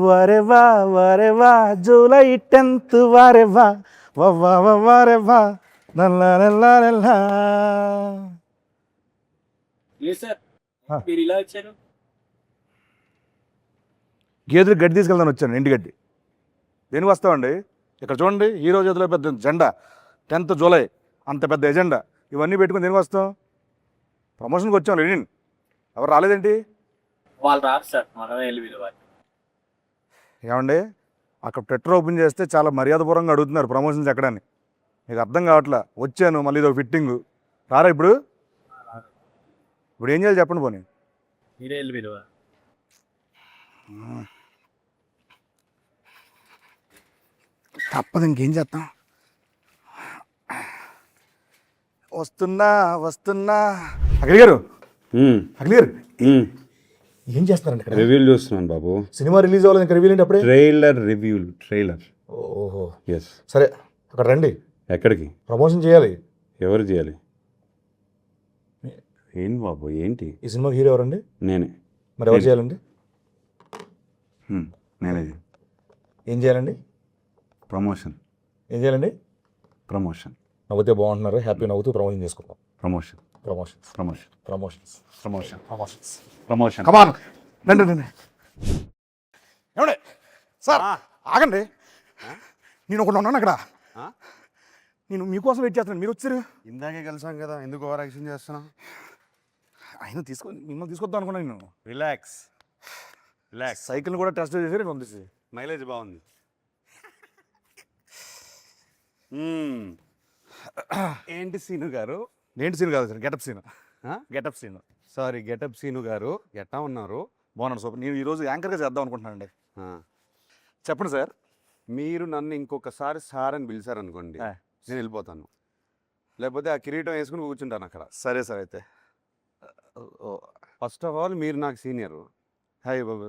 వరెవా వరెవా July 10th వరెవా వవ్వా వరెవా నల్లా నల్లా నల్లా. సార్ మీరు ఇలా వచ్చారు. గేదెలు గడ్డి తీసుకెళ్దాను వచ్చాను, ఇంటి గడ్డి. దేనికి వస్తామండి? ఇక్కడ చూడండి, ఈ రోజు చేతిలో పెద్ద జెండా, 10th జూలై అంత పెద్ద ఎజెండా, ఇవన్నీ పెట్టుకుని దేనికి వస్తాం? ప్రమోషన్కి వచ్చాం. లెనిన్ ఎవరు రాలేదేంటి? వాళ్ళు రాదు సార్, మనమే వెళ్ళి పిలవాలి. ఏమండి, అక్కడ ట్విట్టర్ ఓపెన్ చేస్తే చాలా మర్యాదపూర్వకంగా అడుగుతున్నారు ప్రమోషన్స్ ఎక్కడని. మీకు అర్థం కావట్లా. వచ్చాను, మళ్ళీ ఇదొక ఫిట్టింగు. రారా ఇప్పుడు? ఇప్పుడు ఏం చేయాలి చెప్పండి పోనీ. మీరే వెళ్ళి పిలవాలి. తప్పదు, ఇంకేం చేస్తాం. వస్తున్నా వస్తున్నా. అఖిల్ గారు, అఖిల్ గారు ఏం చేస్తారండి ఇక్కడ? రివ్యూలు చూస్తున్నాను బాబు. సినిమా రిలీజ్ అవ్వాలి, ఇంకా రివ్యూ ఏంటి అప్పుడే? ట్రైలర్. ఓహో, ఎస్. సరే అక్కడ రండి. ఎక్కడికి? ప్రమోషన్ చేయాలి. ఎవరు చేయాలి? ఏంటి బాబు, ఏంటి? ఈ సినిమా హీరో ఎవరండి? నేనే. మరి ఎవరు చేయాలండి? నేనే. ఏం చేయాలండి? ప్రమోషన్. ఏం చేయాలండి? ప్రమోషన్. నవ్వుతే బాగుంటున్నారు, హ్యాపీ నవ్వుతూ ప్రమోషన్ చేసుకుందాం. Promotion. Promotions promotion. Promotions promotion. Promotions promotion. Come on రండి రండి. ఏమండి సార్, ఆగండి. నేను ఒకటి ఉన్నాను అక్కడ. నేను మీకోసం వెయిట్ చేస్తున్నాను, మీరు వచ్చారు. ఇందాకే కలిసాం కదా, ఎందుకు ఓవర్ యాక్షన్ చేస్తున్నావు? ఆయన మిమ్మల్ని తీసుకొద్దాం అనుకున్నాను నేను. రిలాక్స్. సైకిల్ని కూడా టెస్ట్ చేసి పంపిస్తే మైలేజ్ బాగుంది. ఏంటి సీను గారు? ఏంటి సీన్ కాదు sir, getup scene. Getup scene. Sorry, getup Seenu గారు. ఎట్టా ఉన్నారు? బాగున్నాను సూపర్. నేను ఈరోజు యాంకర్గా చేద్దాం అనుకుంటున్నానండి. చెప్పండి సార్. మీరు నన్ను ఇంకొకసారి సార్ అని పిలిచారనుకోండి, నేను వెళ్ళిపోతాను. లేకపోతే ఆ కిరీటం వేసుకుని కూర్చుంటాను అక్కడ. సరే సార్. అయితే ఫస్ట్ ఆఫ్ ఆల్ మీరు నాకు సీనియర్. హాయ్ బాబు.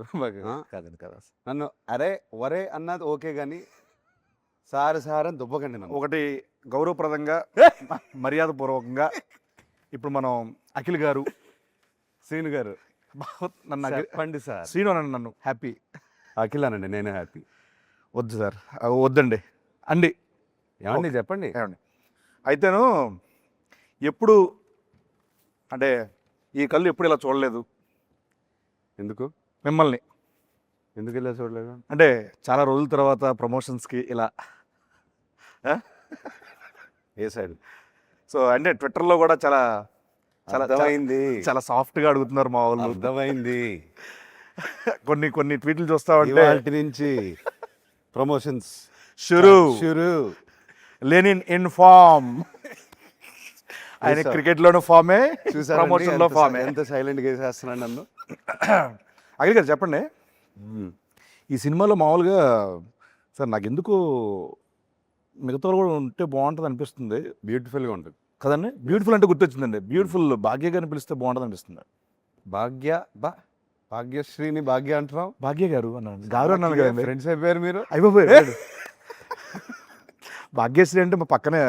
కాదండి కదా, నన్ను అరే వరే అన్నది ఓకే, కానీ సార్ అని దుబ్బకండి నన్ను. ఒకటి గౌరవప్రదంగా మర్యాదపూర్వకంగా ఇప్పుడు మనం అఖిల్ గారు, శ్రీను గారు నన్ను చెప్పండి సార్. శ్రీను అనండి, నన్ను హ్యాపీ. అఖిల్ అనండి, నేనే హ్యాపీ. వద్దు సార్, వద్దండి అండి. ఏమండి చెప్పండి. ఏమండి అయితేను ఎప్పుడు అంటే ఈ కళ్ళు ఎప్పుడు ఇలా చూడలేదు. ఎందుకు మిమ్మల్ని ఎందుకు ఇలా చూడలేదు అంటే చాలా రోజుల తర్వాత ప్రమోషన్స్కి ఇలా ఏ సైడ్. సో అంటే ట్విట్టర్లో కూడా చాలా చాలా అర్థమైంది. చాలా సాఫ్ట్గా అడుగుతున్నారు మా వాళ్ళు. అర్థమైంది. కొన్ని ట్వీట్లు చూస్తా ఉంటే వాటి నుంచి ప్రమోషన్స్ షురు లెనిన్ ఇన్ ఫామ్. ఆయన క్రికెట్లోనూ ఫామే, ప్రమోషన్లో ఫామే. ఎంత సైలెంట్గా వేసేస్తున్నాను నన్ను. అఖిల్ గారు చెప్పండి, ఈ సినిమాలో మామూలుగా సార్ నాకు ఎందుకు మిగతా కూడా ఉంటే బాగుంటుంది అనిపిస్తుంది. బ్యూటిఫుల్గా ఉంటుంది కదండి. బ్యూటిఫుల్ అంటే గుర్తొచ్చిందండి, బ్యూటిఫుల్ భాగ్య గారిని పిలిస్తే బాగుంటుంది అనిపిస్తుంది. భాగ్యశ్రీని భాగ్య అంటున్నావు? భాగ్య గారు అన్నాను, గారు అన్నాను కదండి. ఫ్రెండ్స్ అయిపోయారు మీరు. అయిపోయారు. భాగ్యశ్రీ అంటే మా పక్కనే.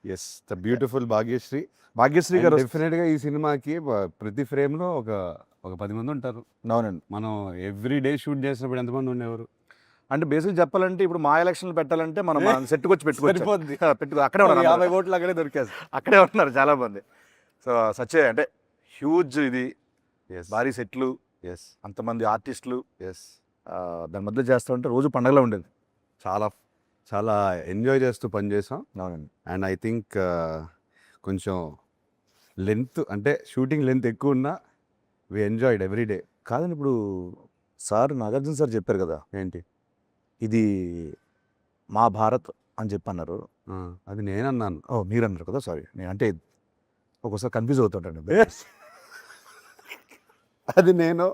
Yes, the beautiful Bhagyashree. Bhagyashree గారు డెఫినెట్గా ఈ సినిమాకి ప్రతి ఫ్రేమ్లో ఒక 10 మంది ఉంటారు. అవునండి. మనం ఎవ్రీ డే షూట్ చేసినప్పుడు ఎంతమంది ఉండేవారు? అంటే బేసిక్ చెప్పాలంటే ఇప్పుడు మా ఎలక్షన్లు పెట్టాలంటే మనం సెట్కి వచ్చి పెట్టుకో అక్కడే ఉన్నారు. 50 ఓట్లు అక్కడే దొరికేస్తారు. అక్కడే ఉన్నారు చాలా మంది. సో సచ్చే అంటే హ్యూజ్ ఇది, భారీ సెట్లు, అంతమంది ఆర్టిస్టులు, దాని మధ్య చేస్తూ ఉంటే రోజు పండగలా ఉండేది. చాలా చాలా ఎంజాయ్ చేస్తూ పనిచేసాం. అవునండి. అండ్ ఐ థింక్ కొంచెం లెంత్ అంటే షూటింగ్ లెంత్ ఎక్కువ ఉన్నా వి ఎంజాయ్డ్ ఎవ్రీ డే. కాదండి, ఇప్పుడు సార్ నాగార్జున సార్ చెప్పారు కదా, ఏంటి ఇది మా భారత్ అని చెప్పి అన్నారు. అది నేనన్నాను. మీరు అన్నారు కదా, సారీ. నేను అంటే ఒక్కోసారి కన్ఫ్యూజ్ అవుతుంటాను. అది నేను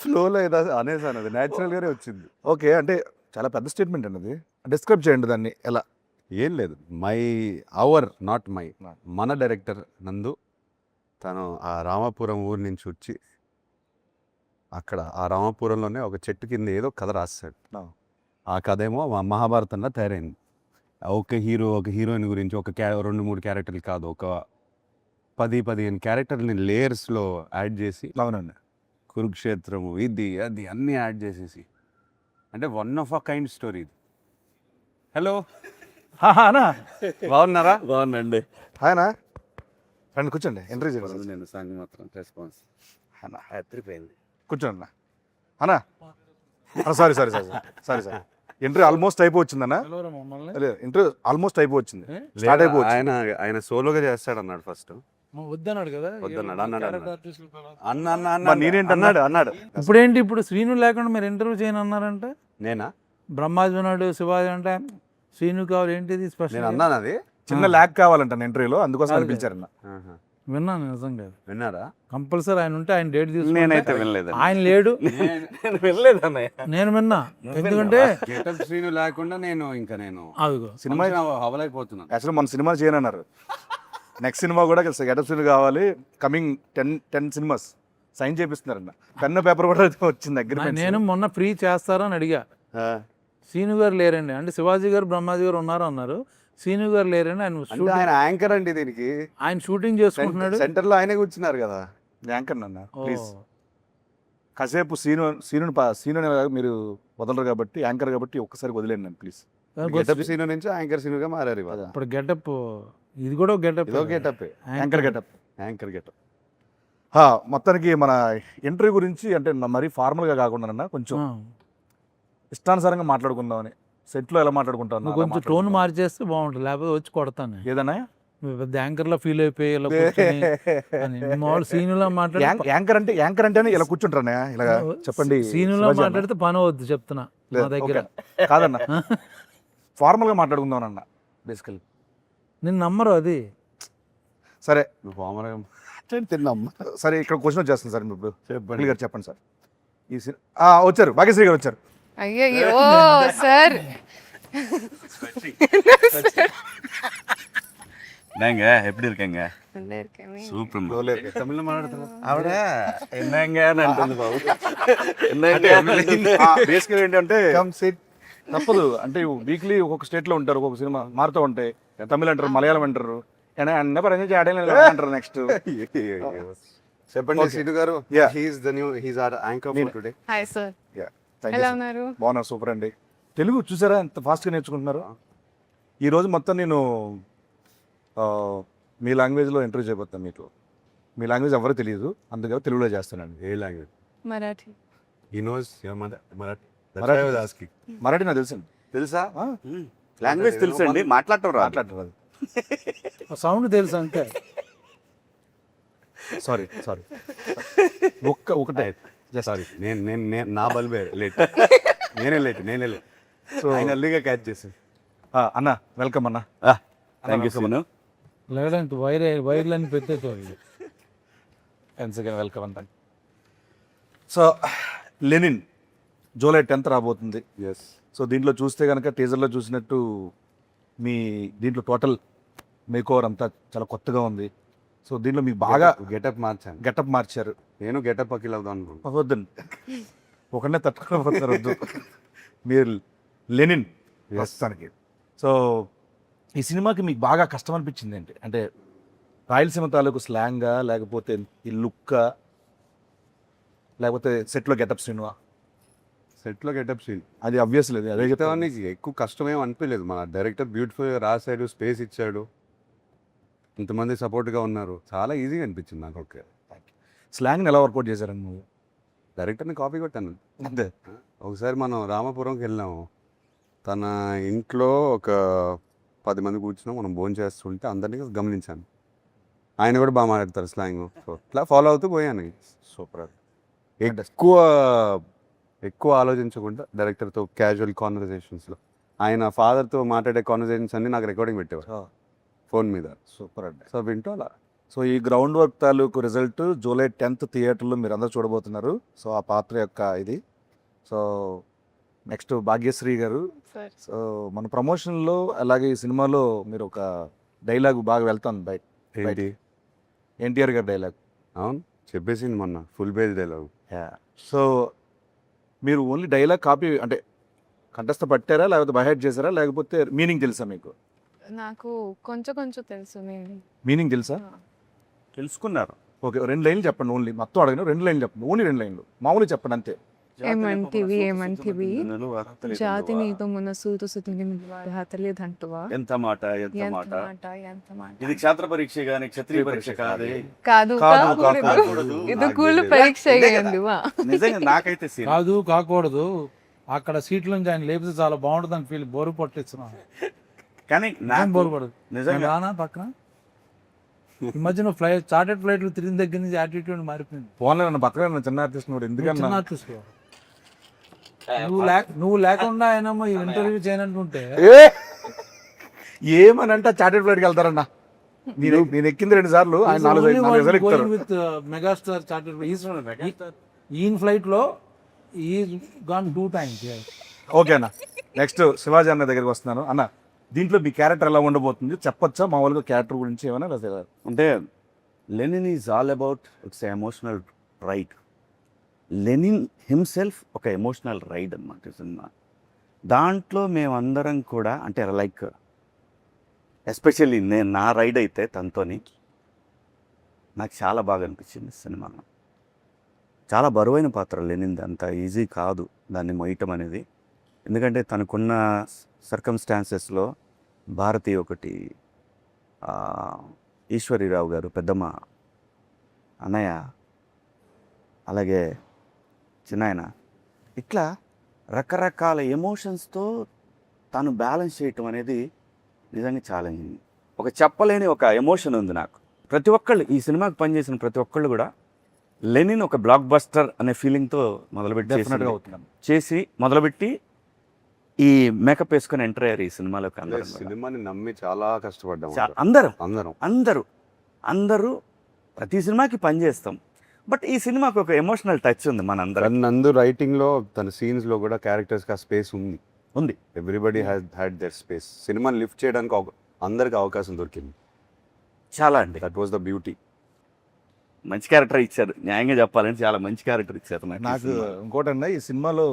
ఫ్లోలో ఏదో అనేసాను, అది న్యాచురల్గానే వచ్చింది. ఓకే, అంటే చాలా పెద్ద స్టేట్మెంట్ అండి అది. డిస్క్రైబ్ చేయండి దాన్ని ఎలా. ఏం లేదు, నాట్ మై మన డైరెక్టర్ నందు తను ఆ రామాపురం ఊరి నుంచి వచ్చి అక్కడ ఆ రామాపురంలోనే ఒక చెట్టు కింద ఏదో కథ రాస్తాడు. ఆ కథ ఏమో మహాభారతంలో తయారైంది. ఒక హీరోయిన్ గురించి 2-3 క్యారెక్టర్లు కాదు, ఒక 10-15 క్యారెక్టర్ని లేయర్స్లో యాడ్ చేసి, అవునండి, కురుక్షేత్రము ఇది అది అన్నీ యాడ్ చేసేసి అంటే one of a kind story ఇది. హలో, అన్నా బాగున్నారా? బాగుందండి. హాయనా రండి కూర్చోండి ఎంట్రీ చేయండి నేను సాంగ్ మాత్రం రెస్పాన్స్ అన్న ఎత్తిపోయింది. కూర్చోండి అన్నా sorry sorry sorry sorry sir entry almost అయిపోవచ్చిందన్నా లేదు ఎంట్రీ ఆల్మోస్ట్ అయిపోవచ్చింది స్టార్ట్ అయిపోవచ్చు ఆయన సోలోగా చేస్తాడు అన్నాడు ఫస్ట్. వద్దన్నాడు కదా వద్దన్నాడు, అన్నాడు, క్యారెక్టర్ అన్నాడు. ఆర్టిస్టులు కదా. అన్న అన్న మరి అన్న నేనేంటి అన్నాడు అన్నాడు. ఇప్పుడేంటి ఇప్పుడు శ్రీను లేకుండా మీరు ఇంటర్వ్యూ చేయను అన్నారంటే నేనా? బ్రహ్మాజీ ఉన్నాడు, శివాజీ అంటే శ్రీను కావాలి ఏంటిది నేను స్పెషల్ అన్నాను అది. చిన్న ల్యాక్ కావాలంట ఎంట్రీలో అందుకోసం అదే. అనిపించారన్న ఆహా. విన్నాను నిజంగా. విన్నారా? కంపల్సరీ ఆయన ఉంటే ఆయన డేట్ నేనైతే తీసుకుంటే వినలేదు. ఆయన లేడు, నేను వెళ్ళలేదు అన్నయ్య. నేను విన్నా. ఎందుకంటే గెటప్ శ్రీను లేకుండా నేను అదిగో సినిమా అవలైపోతున్నాను. యాక్చువల్లీ మన సినిమా చేయనన్నారు నెక్స్ట్ సినిమా కూడా గెటప్ సీన్ కావాలి కమింగ్ 10 సినిమాస్ సైన్ చేపిస్తున్నారన్న పెన్ను పేపర్ కూడా వచ్చింది దగ్గర నేను మొన్న ఫ్రీ చేస్తారని అడిగా. శ్రీను గారు లేరండి అంటే శివాజీ గారు బ్రహ్మాజీ గారు ఉన్నారు అన్నారు. శ్రీను గారు లేరండి, ఆయన అంటే షూటింగ్ ఆయన యాంకర్ అండి దీనికి. ఆయన షూటింగ్ చేసుకుంటున్నాడు. సెంటర్ లో ఆయనే కూర్చున్నారు కదా. యాంకర్ అన్న ఓ. ప్లీజ్ కాసేపు సీను మీరు వదలరు కాబట్టి యాంకర్ కాబట్టి ఒక్కసారి వదిలేండి నన్ను ప్లీజ్ గెటప్ సీను నుంచి యాంకర్ సీనుగా మారారు ఇవాళ. ఇప్పుడు గెటప్ ఇది కూడా గెటప్ ఇదో getup, anchor getup anchor getup. మొత్తానికి మన ఎంట్రీ గురించి అంటే మరీ ఫార్మల్గా కాకుండా కొంచెం ఇష్టానుసారంగా మాట్లాడుకుందామని సెట్లో ఎలా మాట్లాడుకుంటాను నువ్వు కొంచెం టోన్ మార్చేస్తే బాగుంటుంది, లేకపోతే వచ్చి కొడతాను. ఏదన్నా నువ్వు పెద్ద యాంకర్లో ఫీల్ అయిపోయి ఇలా కూర్చొని అని. మామూలు సీనులో మాట్లాడి యాంకర్ అంటేనే ఇలా కూర్చుంటారా ఇలా చెప్పండి సీనులో శివాజీ అన్న. మాట్లాడితే పని అవద్దు చెప్తున్నా లేదు, నా దగ్గర. ఓకే. కాదన్న ఫార్మల్గా మాట్లాడుకుందాం అన్న బేసికల్ నిన్ను నమ్మరు అది. సరే నువ్వు పామరగా తిన్నామ్మా. సరే ఇక్కడ క్వశ్చన్ వచ్చేస్తుంది సార్ ఇప్పుడు చెప్పండి. గారు చెప్పండి సార్ ఈ వచ్చారు భాగ్యశ్రీ గారు వచ్చారు ஐயோ சார் என்னங்க எப்படி இருக்கீங்க நல்லா இருக்கேன் சூப்பர் తమిళ మాట్లాడుతున్నా ఆవిడ என்னங்க అంటుంది బాబు బేసికల్ ఏంటంటే తప్పదు అంటే వీక్లీ ఒక్కొక్క స్టేట్ లో ఉంటారు, ఒక్కొక్క సినిమా మారుతూ ఉంటాయి. తమిళ అంటారు, మలయాళం అంటారు, అన్న పని చేయడం అంటారు నెక్స్ట్. చెప్పండి Okay. సీను గారు. Yeah. He's our anchor for today. Hi sir ఎలా ఉన్నారు? బాగున్నా, సూపర్ అండి. తెలుగు చూసారా ఎంత ఫాస్ట్గా నేర్చుకుంటున్నారు. ఈరోజు మొత్తం నేను మీ లాంగ్వేజ్లో ఇంటర్వ్యూ చేయబోతాను. మీకు మీ లాంగ్వేజ్ ఎవరో తెలియదు, అందుకే తెలుగులో చేస్తానండి. ఏ language? Marathi. He knows your mother Marathi. Marathi. Asking. Marathi నాకు తెలుసండి. తెలుసా? లాంగ్వేజ్ తెలుసండి, మాట్లాడటం రాదు. మాట్లాడరు సౌండ్ తెలుసు అంతే. సారీ ఒకటే సారీ, నేను నా బల్బే లేట్. నేనే లేట్. సో ఆయన ఎల్లిగా క్యాచ్ చేశాను. అన్న వెల్కమ్ అన్న. Thank you so much. లేదంటే వైర్లని పెట్టేది. వన్స్ అగైన్ వెల్కమ్ అంత. సో లెనిన్ జూలై 10th రాబోతుంది. ఎస్. సో దీంట్లో చూస్తే కనుక టీజర్లో చూసినట్టు మీ దీంట్లో టోటల్ మేకోవర్ అంతా చాలా కొత్తగా ఉంది. సో దీంట్లో మీకు బాగా గెటప్ మార్చాను. గెటప్ మార్చారు. నేను గెటప్ అఖిల్ అవుదాం అనుకుంటున్నాను. వద్దండి ఒకనే తట్టుకోకపోతారు వద్దు. మీరు లెనిన్ ప్రస్తుతానికి. సో ఈ సినిమాకి మీకు బాగా కష్టం అనిపించింది ఏంటి అంటే రాయలసీమ తాలూకు స్లాంగా, లేకపోతే ఈ లుక్కా, లేకపోతే సెట్లో గెటప్ సినిమా? సెట్లో గెటప్ సీన్ అది అబ్వియస్ లేదు, అదే చెప్తాను. ఎక్కువ కష్టమేం అనిపించలేదు. మన డైరెక్టర్ బ్యూటిఫుల్గా రాశాడు, స్పేస్ ఇచ్చాడు, ఇంతమంది సపోర్ట్గా ఉన్నారు. చాలా ఈజీగా అనిపించింది నాకు. ఓకే, స్లాంగ్ని ఎలా వర్కౌట్ చేశారండి నువ్వు? డైరెక్టర్ని కాపీ కొట్టాను అంతే. ఒకసారి మనం రామాపురంకి వెళ్ళాము. తన ఇంట్లో ఒక 10 మంది కూర్చున్నాం, మనం భోజనం చేస్తుంటే అందరినీ గమనించాను. ఆయన కూడా బాగా మాట్లాడతారు స్లాంగ్. సో ఇట్లా ఫాలో అవుతూ పోయాను. సూపర్. ఎక్కువ ఆలోచించకుండా డైరెక్టర్తో క్యాజువల్ కాన్వర్జేషన్స్లో ఆయన ఫాదర్తో మాట్లాడే కాన్వర్జేషన్స్ అన్ని నాకు రికార్డింగ్ పెట్టేవారు ఫోన్ మీద. సూపర్ అండి. సో వింటూ అలా. సో ఈ గ్రౌండ్ వర్క్ తాలూకు రిజల్ట్ జూలై 10th థియేటర్లో మీరు అందరూ చూడబోతున్నారు. సో ఆ పాత్ర యొక్క ఇది. సో నెక్స్ట్ భాగ్యశ్రీ గారు. సార్ సో మన ప్రమోషన్లో అలాగే ఈ సినిమాలో మీరు ఒక డైలాగ్ బాగా వెళ్తాను బయట. ఏంటి? ఎన్టీఆర్ గారి డైలాగ్. అవును, చెప్పేసింది మొన్న ఫుల్ పేజ్ డైలాగ్. సో మీరు ఓన్లీ డైలాగ్ కాపీ అంటే కంఠస్థ పట్టారా, లేకపోతే బైహెడ్ చేశారా, లేకపోతే మీనింగ్ తెలుసా మీకు? నాకు కొంచెం తెలుసు. మీనింగ్ తెలుసా? తెలుసుకున్నారు. ఓకే, 2 లైన్లు చెప్పండి ఓన్లీ. మొత్తం అడగను, 2 లైన్లు చెప్పండి. ఓన్లీ 2 లైన్లు మామూలు చెప్పండి అంతే. ఏమంటివి ఏమంటివి జాతి నీతో మొన్న సూతు సుతిని తెలియదంటువా ఎంత మాట ఎంత ఎంత మాట మాట ఎంత మాట ఇది క్షేత్ర పరీక్ష గాని క్షత్రియ పరీక్ష కాదే కాదు కాదు, కాకూడదు. ఇది కూలు పరీక్ష అయ్యండి వా నిజంగా నాకైతే సీన్ కాదు కాకూడదు అక్కడ సీట్ల నుంచి ఆయన లేపితే చాలా బాగుంటుందని ఫీల్ బోరు పట్టిస్తున్నాను కానీ ఏం నాకు బోరు పడదు నిజంగా నేను రానా పక్కన ఈ మధ్యన చార్టెడ్ ఫ్లైట్లు తిరిగిన దగ్గర నుంచి యాటిట్యూడ్ మారిపోయింది ఫోన్లో నన్ను బతకలేను చిన్న ఆర్టిస్ట్ కూడా ఎందుకన్నా చిన్న ఆర్టిస్ట్ నువ్వు లేకుండా ఆయన ఈ ఇంటర్వ్యూ చేయనంటుంటే ఏమనంటే చార్టెడ్ ఫ్లైట్కి వెళ్తారన్నా నేను ఎక్కింది 2 సార్లు ఆయన 4 సార్లు ఎక్కుతారు విత్ మెగాస్టార్ చార్టెడ్ ఈయన ఫ్లైట్ లో ఈ గాన్ 2 times. ఓకే అన్న నెక్స్ట్ శివాజీ అన్న దగ్గరికి వస్తున్నాను అన్న దీంట్లో మీ క్యారెక్టర్ ఎలా ఉండబోతుంది చెప్పొచ్చా మామూలుగా క్యారెక్టర్ గురించి ఏమైనా లేదా అంటే Lenin is all about its emotional ride. Lenin himself ఒక ఎమోషనల్ రైడ్ అనమాట సినిమా. దాంట్లో మేమందరం కూడా అంటే లైక్ ఎస్పెషల్లీ నేను నా రైడ్ అయితే తనతోని నాకు చాలా బాగా అనిపించింది సినిమాలో. చాలా బరువైన పాత్ర లెనిన్ది, అంత ఈజీ కాదు దాన్ని మొయ్యటం అనేది. ఎందుకంటే తనకున్న సర్కమ్స్టాన్సెస్లో భారతి ఒకటి, ఈశ్వరీరావు గారు పెద్దమ్మ, అన్నయ్య, అలాగే చిన్నాయన, ఇట్లా రకరకాల ఎమోషన్స్తో తను బ్యాలెన్స్ చేయటం అనేది నిజంగా ఛాలెంజింగ్. ఒక చెప్పలేని ఒక ఎమోషన్ ఉంది నాకు. ప్రతి ఒక్కళ్ళు ఈ సినిమాకి పనిచేసిన ప్రతి ఒక్కళ్ళు కూడా లెనిన్ ఒక బ్లాక్ బస్టర్ అనే ఫీలింగ్తో డెఫినెట్గా అవుతున్నాను. చేసి మొదలుపెట్టి ఈ మేకప్ వేసుకొని ఎంటర్ అయ్యారు ఈ సినిమాలోకి అందరూ. సినిమాని నమ్మి చాలా కష్టపడ్డాం అందరూ అందరం. అందరూ అందరూ ప్రతి సినిమాకి పనిచేస్తాం. బట్ ఈ సినిమాకి ఒక ఎమోషనల్ టచ్ ఉంది మనందరం. నందు రైటింగ్ లో తన సీన్స్ లో కూడా క్యారెక్టర్స్ కి ఆ స్పేస్ ఉంది. Everybody had there space. సినిమాని లిఫ్ట్ చేయడానికి అందరికి అవకాశం దొరికింది. చాలా అండి, దట్ వాస్ ద బ్యూటీ. మంచి క్యారెక్టర్ ఇచ్చారు. న్యాయంగా చెప్పాలంటే చాలా మంచి క్యారెక్టర్ ఇచ్చారు నాకు ఇంకోటన్నా ఈ సినిమాలో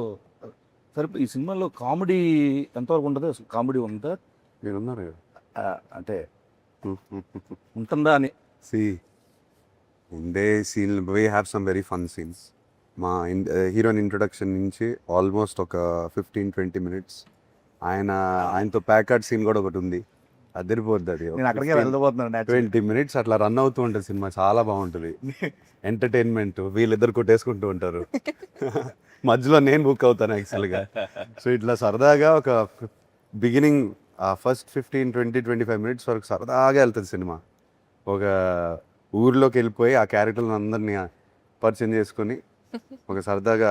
సరే ఈ సినిమాలో కామెడీ ఎంతవరకు ఉంటుంది? కామెడీ ఉందా? మీరున్నారు అంటే ఉంటుందా అని ఉండే scene we have some very fun scenes. మా హీరోయిన్ ఇంట్రొడక్షన్ నుంచి ఆల్మోస్ట్ ఒక 15-20 minutes ఆయనతో ప్యాకర్డ్ సీన్ కూడా ఒకటి ఉంది. అదిరిపోద్ది అది. నేను అక్కడికే వెళ్ళబోతున్నాను. 20 minutes అట్లా రన్ అవుతూ ఉంటుంది సినిమా. చాలా బాగుంటుంది. ఎంటర్టైన్మెంట్. వీళ్ళిద్దరు కొట్టేసుకుంటూ ఉంటారు. మధ్యలో నేను బుక్ అవుతాను యాక్చువల్గా. సో ఇట్లా సరదాగా ఒక బిగినింగ్ ఫస్ట్ 15-20-25 minutes వరకు సరదాగా వెళ్తుంది సినిమా. ఒక ఊర్లోకి వెళ్ళిపోయి ఆ క్యారెక్టర్లను అందరినీ పరిచయం చేసుకొని ఒక సరదాగా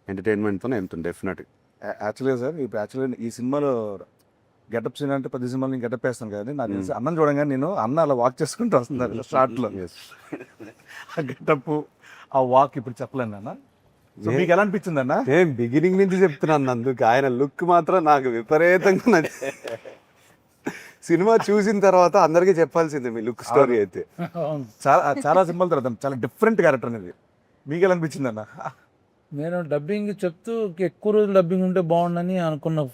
ఎంటర్టైన్మెంట్తోనే వెళ్తుంది డెఫినెట్గా. యాక్చువల్గా సార్ ఇప్పుడు ఈ సినిమాలో గెటప్ సీన్ అంటే ప్రతి సినిమాలో నేను గెటప్ వేస్తాను కదా. నాకు తెలిసి అన్నం చూడంగానే నేను అన్న అలా వాక్ చేసుకుంటూ వస్తున్నారు స్టార్ట్లో. ఆ గెటప్ ఆ వాక్ ఇప్పుడు చెప్పలేను అన్న. సో మీకు ఎలా అనిపించింది అన్న? నేను బిగినింగ్ నుంచి చెప్తున్నాను అందుకు. ఆయన లుక్ మాత్రం నాకు విపరీతంగా నచ్చింది. సినిమా చూసిన తర్వాత అందరికీ చెప్పాల్సిందే మీ లుక్ స్టోరీ అయితే. చాలా సినిమాల తర్వాత చాలా డిఫరెంట్ క్యారెక్టర్ అనేది. మీకు ఎలా అనిపించింది అన్న? నేను డబ్బింగ్ చెప్తూ ఎక్కువ రోజులు డబ్బింగ్ ఉంటే బాగుండని అనుకున్న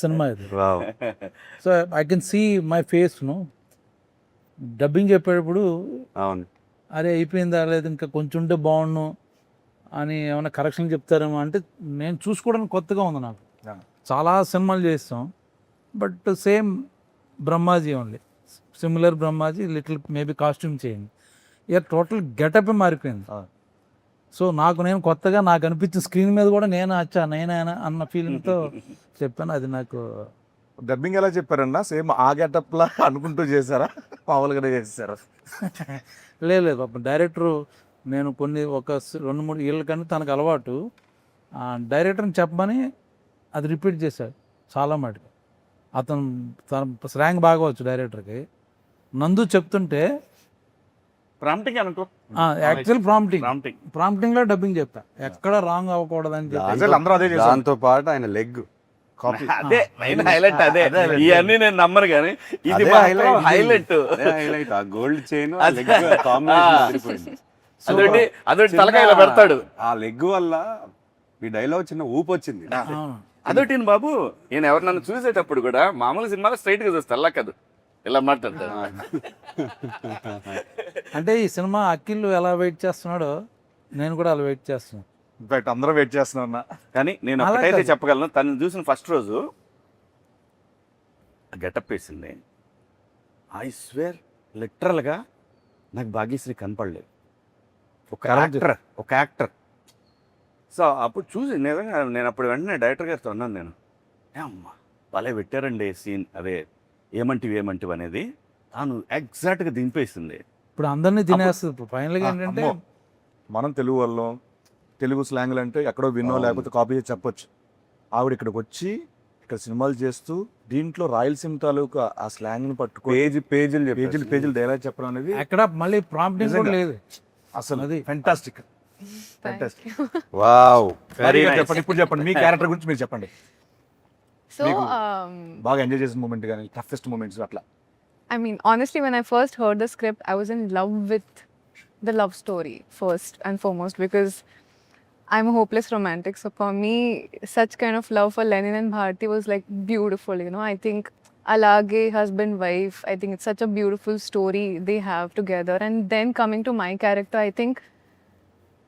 సినిమా ఇది. So I can see my face dubbing చెప్పేటప్పుడు అవును అరే అయిపోయిందా లేదు ఇంకా కొంచెం ఉంటే బాగుండు అని ఏమైనా కరెక్షన్ చెప్తారేమో అంటే నేను చూసుకోవడానికి కొత్తగా ఉంది నాకు. చాలా సినిమాలు చేస్తాం but same Brahmaji only, similar Brahmaji, little maybe costume చేయండి. ఇక టోటల్ గెటప్ మారిపోయింది. సో నేను కొత్తగా నాకు అనిపించిన స్క్రీన్ మీద కూడా నేనే అన్న ఫీలింగ్తో చెప్పాను. అది నాకు డబ్బింగ్ ఎలా చెప్పారన్నా? సేమ్ ఆ గెటప్లా అనుకుంటూ చేశారా, మామూలుగానే చేశారా? లేదు పాపం డైరెక్టరు నేను ఒక 2-3 ఏళ్ళ కానీ తనకు అలవాటు డైరెక్టర్ని చెప్పమని అది రిపీట్ చేశాడు చాలా మటుకు. తన స్లాంగ్ బాగా వచ్చు డైరెక్టర్కి. నందు చెప్తుంటే ప్రాంప్టింగ్ అనుకో, యాక్చువల్ ప్రాంప్టింగ్లో డబ్బింగ్ చెప్పా, ఎక్కడ రాంగ్ అవ్వకూడదని చెప్పి. అందరూ అదే చేశారు. దాంతో పాటు ఆయన లెగ్ కాపీ అదే మెయిన్ హైలైట్. అదే ఇవన్నీ నేను నమ్మను కానీ ఇది హైలైట్. ఆ గోల్డ్ చైన్ అదొకటి తలకాయలో పెడతాడు. ఆ లెగ్ వల్ల ఈ డైలాగ్ చిన్న ఊపు వచ్చింది. అదొకటి బాబు, నేను ఎవరు నన్ను చూసేటప్పుడు కూడా మామూలు సినిమాలో స్ట్రైట్ గా చూస్తాను, అలా కాదు ఇలా మాట్లాడతాడు. అంటే ఈ సినిమా అఖిల్ ఎలా వెయిట్ చేస్తున్నాడో నేను కూడా అలా వెయిట్ చేస్తున్నాను. ఇన్ఫాక్ట్ అందరం వెయిట్ చేస్తున్నాం అన్న. కానీ నేను అలా ఒకటైతే కాదు. చెప్పగలను, తను చూసిన ఫస్ట్ రోజు గెటప్ వేసింది. ఐ స్వేర్ లిటరల్గా నాకు భాగ్యశ్రీ కనపడలేదు. ఒక యాక్టర్. సో అప్పుడు చూసి నిజంగా నేను అప్పుడు వెంటనే డైరెక్టర్ గారితో అన్నాను, నేను అమ్మా భలే పెట్టారండి సీన్, అదే ఏమంటివి అనేది తాను ఎగ్జాక్ట్గా దింపేసింది. ఇప్పుడు అందరినీ తినేస్తుంది. ఇప్పుడు ఫైనల్గా ఏంటంటే అమ్మో. మనం తెలుగు వాళ్ళం, తెలుగు స్లాంగ్లు అంటే ఎక్కడో విన్నో లేకపోతే కాపీ చేసి చెప్పొచ్చు. ఆవిడ ఇక్కడికి వచ్చి ఇక్కడ సినిమాలు చేస్తూ దీంట్లో రాయలసీమ తాలూకా ఆ స్లాంగ్ని పట్టుకొని పేజీలు డైలాగ్ చెప్పడం అనేది ఎక్కడ మళ్ళీ ప్రాంప్టింగ్ కూడా లేదు అసలు అది. Fantastic. Thank you. Wow. Very nice. చెప్పండి, ఇప్పుడు చెప్పండి మీ క్యారెక్టర్ గురించి మీరు చెప్పండి. So, మీకు బాగా ఎంజాయ్ చేసిన మూమెంట్ కానీ టఫెస్ట్ మూమెంట్స్ అట్లా. I mean, honestly, when I first heard the script, I was in love with the love story first and foremost because I'm a hopeless romantic. So for me, such kind of love for Lenin and Bharti was like beautiful. You know, I think Alage, husband, wife. I think it's such a beautiful story they have together. And then coming to my character, I think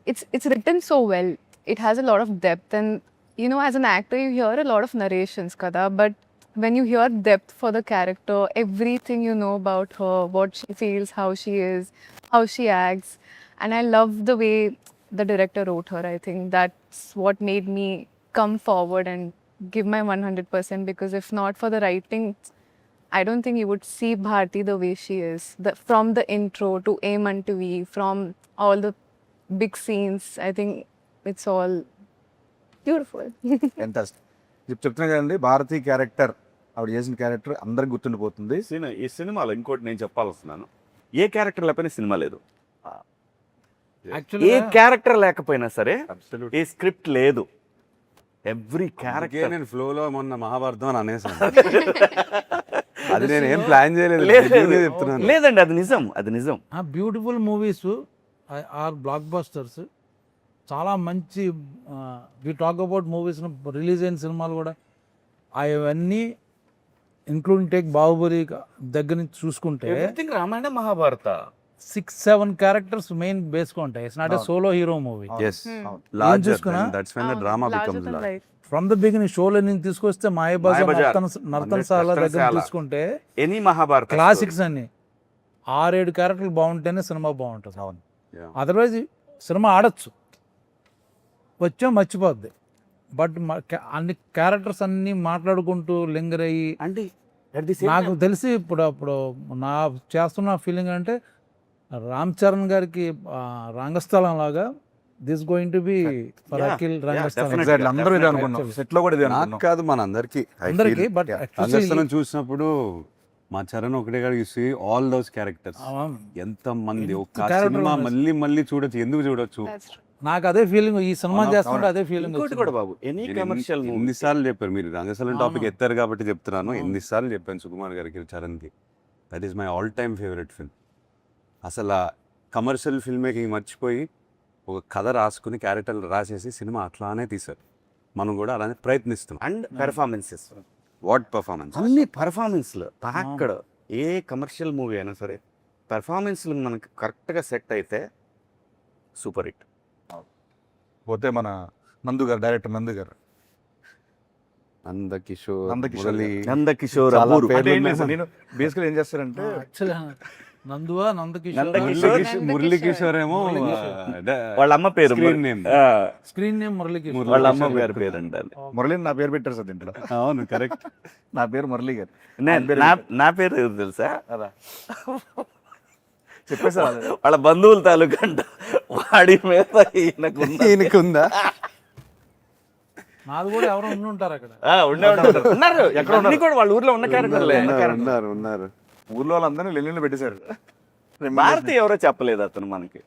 it's written so well. It has a lot of depth, and you know, as an actor, you hear a lot of narrations, kada. But when you hear depth for the character, everything you know about her, what she feels, how she is, how she acts, and I love the way the director wrote her. I think that's what made me come forward and give my 100% because if not for the writing, I don't think you would see Bharti the way she is. From the intro to Aim Unto V, from all the big scenes, I think it's all beautiful. Fantastic. చెప్తున్నా కదండి, Bharati character ఆవిడ చేసిన character అందరికి గుర్తుండిపోతుంది. ఈ సినిమాలో ఇంకోటి నేను చెప్పాల్స్తున్నాను, ఏ క్యారెక్టర్ లేకపోయినా సినిమా లేదు. ఏ యాక్చువల్గా క్యారెక్టర్ లేకపోయినా సరే ఏ స్క్రిప్ట్ లేదు. ఎవ్రీ క్యారెక్టర్ నేను ఫ్లోలో మొన్న మహాభారతం అని అనేసాను. అది నేను ఏం ప్లాన్ చేయలేదు, చెప్తున్నాను. లేదండి, అది నిజం. Beautiful movies are blockbusters. చాలా మంచి we talk about movies release అయిన సినిమాలు కూడా అవన్నీ ఇంక్లూడింగ్ టేక్ బాహుబలి దగ్గర నుంచి చూసుకుంటే everything Ramayana Mahabharata 6-7 characters main బేస్గా ఉంటాయి. It's not a solo hero movie. Yes. Larger చూసుకున్నా? than- that's when the drama Larger becomes than large. life. From the beginning షోలో నేను తీసుకొస్తే మాయబజార్ మాయాబజార్, నర్తనశాల దగ్గర నర్తనశాల. తీసుకుంటే ఎనీ మహాభారత క్లాసిక్స్ అన్ని 6-7 క్యారెక్టర్లు బాగుంటేనే సినిమా బాగుంటుంది. అవును. Yeah. అదర్వైజ్ సినిమా ఆడచ్చు, వచ్చాం మర్చిపోద్ది. బట్ అన్ని క్యారెక్టర్స్ అన్ని మాట్లాడుకుంటూ లింగర్ అయ్యి అంటే at the same నాకు time- తెలిసి ఇప్పుడు నా చేస్తున్న ఫీలింగ్ అంటే రామ్ చరణ్ గారికి రంగస్థలం లాగా this going to be for Yeah, Akhil yeah, Rangasthalam. definitely. Exactly అందరూ ఇదే అనుకున్నాం, సెట్ లో కూడా ఇదే నాకు అనుకున్నాం. కాదు మన అందరికి అందరికి బట్ రంగస్థలం చూసినప్పుడు మా చరణ్ ఒకటే కాదు, you see all those characters. ఎంత మంది ఒక character సినిమా ఉంది. మళ్ళీ చూడొచ్చు, ఎందుకు చూడొచ్చు? That's true. నాకు అదే ఫీలింగ్ ఈ సినిమా చేస్తుంటే అదే ఫీలింగ్. ఇంకోటి కూడా బాబు, ఎనీ కమర్షియల్ మూవీ ఎన్నిసార్లు చెప్పారు మీరు రంగస్థలం టాపిక్ అవును. ఎత్తారు కాబట్టి చెప్తున్నాను. అవును. ఎన్నిసార్లు చెప్పాను సుకుమార్ గారికి, చరణ్కి. That is my all time favourite film. అసలు కమర్షియల్ ఫిల్మ్ మేకింగ్ మర్చిపోయి ఒక కథ రాసుకుని క్యారెక్టర్లు రాసేసి సినిమా అట్లానే తీశారు. మనం కూడా అలానే ప్రయత్నిస్తున్నాం. And performances, what performance! అన్ని పెర్ఫార్మెన్స్లు అక్కడ ఏ కమర్షియల్ మూవీ అయినా సరే పెర్ఫార్మెన్స్లు మనకి కరెక్ట్గా సెట్ అయితే సూపర్ హిట్. పోతే మన నందు గారు, డైరెక్టర్ నందు గారు, నందకిషోర్, నందకిషోర్ మురళి, నందకిషోర్, చాలా అబ్బూరు. పేర్లు అంటే ఏం ఉన్నాయి. లేదు సార్, నేను బేసికల్ ఏం చేస్తారంటే యాక్చువల్లీ నందువా నందకిషోర్ నందకిషోర్. మురళి కిషోర్ ఏమో వాళ్ళ అమ్మ పేరు Screen name. Screen name Murali Kishore. వాళ్ళ అమ్మ గారి పేరు అంటారు. మురళిని నా పేరు పెట్టారు సార్ దీంట్లో. అవును, కరెక్ట్. నా పేరు మురళి గారు. నా పేరు ఎవరు తెలుసా? చెప్పేసారు వాళ్ళ బంధువుల తాలూకా అంట. వాడి మీద ఈయనకుందా? నాది కూడా ఎవరో ఉండి ఉంటారు అక్కడ. ఉన్నారు ఎక్కడ ఉన్నారు కూడా వాళ్ళ ఊర్లో ఉన్న క్యారెక్టర్లే. ఉన్నారు. ఊర్లో వాళ్ళందరినీ లెల్లిలో పెట్టేశారు. భారతి ఎవరో చెప్పలేదు అతను మనకి.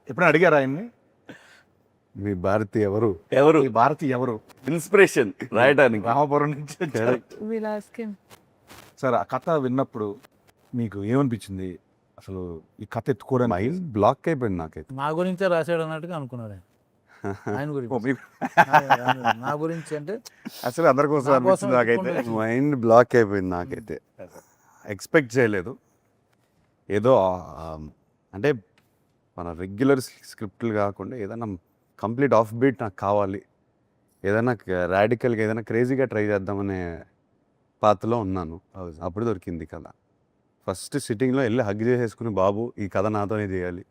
ఎప్పుడైనా అడిగారు ఆయన్ని, మీ భారతి ఎవరు? ఎవరు ఈ భారతి ఎవరు? ఇన్స్పిరేషన్ రాయడానికి? రామపురం నుంచి వచ్చారు. We'll ask him. సార్ ఆ కథ విన్నప్పుడు మీకు ఏమనిపించింది? అసలు ఈ కథ ఎత్తుకోవడానికి మైండ్ బ్లాక్ అయిపోయింది నాకైతే. నా గురించే రాశాడు అన్నట్టుగా అనుకున్నాడు ఆయన. ఆయన ఓ, గురించి మీకు నా గురించి అంటే అసలు అందరి కోసం నా కోసం అనిపించింది నాకైతే. ఎత్తుకుంటే మైండ్ బ్లాక్ అయిపోయింది నాకైతే. ఎక్స్పెక్ట్ చేయలేదు. ఏదో అంటే మన రెగ్యులర్ స్క్రిప్ట్లు కాకుండా ఏదైనా కంప్లీట్ ఆఫ్ బీట్ నాకు కావాలి, ఏదైనా రాడికల్గా ఏదైనా క్రేజీగా ట్రై చేద్దామనే పాత్రలో ఉన్నాను. అప్పుడు దొరికింది కథ. ఫస్ట్ సిట్టింగ్లో వెళ్ళి హగ్ చేసేసుకుని, బాబు ఈ కథ నాతోనే చేయాలి,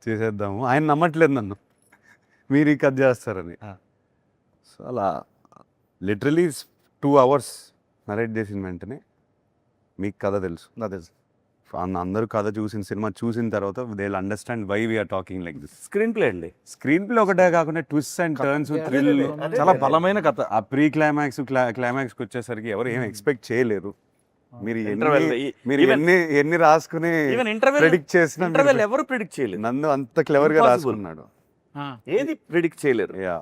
చేసేద్దాము. ఆయన నమ్మట్లేదు నన్ను, మీరు ఈ కథ చేస్తారని. సో అలా లిటరలీ 2 hours నరేట్ చేసిన వెంటనే మీకు కథ తెలుసు, నాకు తెలుసు. అందరూ కథ చూసిన సినిమా చూసిన తర్వాత they will understand why we're talking like this. Screenplay అండి. స్క్రీన్ ప్లే ఒకటే కాకుండా ట్విస్ట్ అండ్ టర్న్స్, థ్రిల్, చాలా బలమైన కథ. ఆ ప్రీ క్లైమాక్స్ క్లైమాక్స్కి వచ్చేసరికి ఎవరు ఏం ఎక్స్పెక్ట్ చేయలేరు. మీరు Interval, మీరు even- ఎన్ని రాసుకుని ఈవెన్ ఇంటర్వెల్ ప్రెడిక్ట్ చేసిన ఎవరు ప్రిడిక్ట్ చేయలేదు. నన్ను అంత క్లెవర్గా Impossible. రాసుకున్నాడు. ఏది ప్రిడిక్ట్ చేయలేరు. యా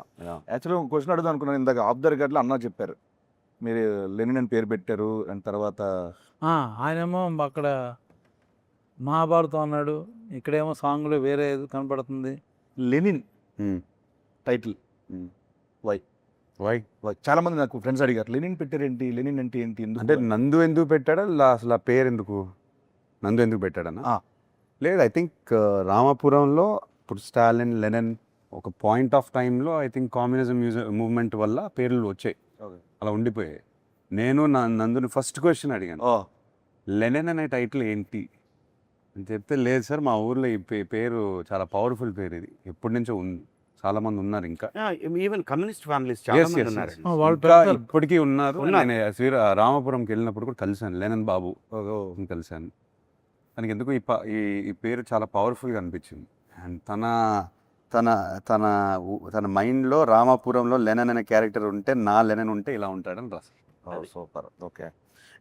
యాక్చువల్గా ఒక క్వశ్చన్ అడుగుదాం అనుకున్నాను. ఇందాక ఆఫ్ ద రికార్డ్లో అన్నా చెప్పారు, మీరు లెనిన్ అని పేరు పెట్టారు, అండ్ తర్వాత ఆయనేమో అక్కడ మహాభారతం అన్నాడు, ఇక్కడేమో సాంగ్లో వేరే ఏదో కనపడుతుంది. లెనిన్ టైటిల్ వై వై చాలా మంది నాకు ఫ్రెండ్స్ అడిగారు, లెనిన్ పెట్టారేంటి, లెనిన్ అంటే ఏంటి, ఎందుకు అంటే నందు ఎందుకు పెట్టాడా, అసలు ఆ పేరు ఎందుకు, నందు ఎందుకు పెట్టాడన్నా? ఆ. లేదు, ఐ థింక్ రామాపురంలో ఇప్పుడు స్టాలిన్, లెనిన్ ఒక పాయింట్ ఆఫ్ టైంలో ఐ థింక్ కమ్యూనిజం మూవ్మెంట్ వల్ల పేర్లు వచ్చాయి, అలా ఉండిపోయాయి. నేను నందుని ఫస్ట్ క్వశ్చన్ అడిగాను, లెనిన్ అనే టైటిల్ ఏంటి అని చెప్తే, లేదు సార్ మా ఊర్లో ఈ పేరు చాలా పవర్ఫుల్ పేరు, ఇది ఎప్పటి నుంచో ఉంది, చాలా మంది ఉన్నారు ఇంకా. ఈవెన్ కమ్యూనిస్ట్ ఫ్యామిలీస్ చాలా Yes, మంది yes, ఉన్నారు. yes. వాళ్ళు ఇంకా పెడతారు. ఇప్పటికీ ఉన్నారు. ఉన్నారు. నేను రామాపురంకి వెళ్ళినప్పుడు కూడా కలిశాను లెనిన్ బాబు, కలిశాను. తనకి ఎందుకు ఈ పేరు చాలా పవర్ఫుల్గా అనిపించింది. అండ్ తన మైండ్లో రామాపురంలో లెనిన్ అనే క్యారెక్టర్ ఉంటే, నా లెనిన్ ఉంటే ఇలా ఉంటాడని రాశారు. సూపర్. ఓకే.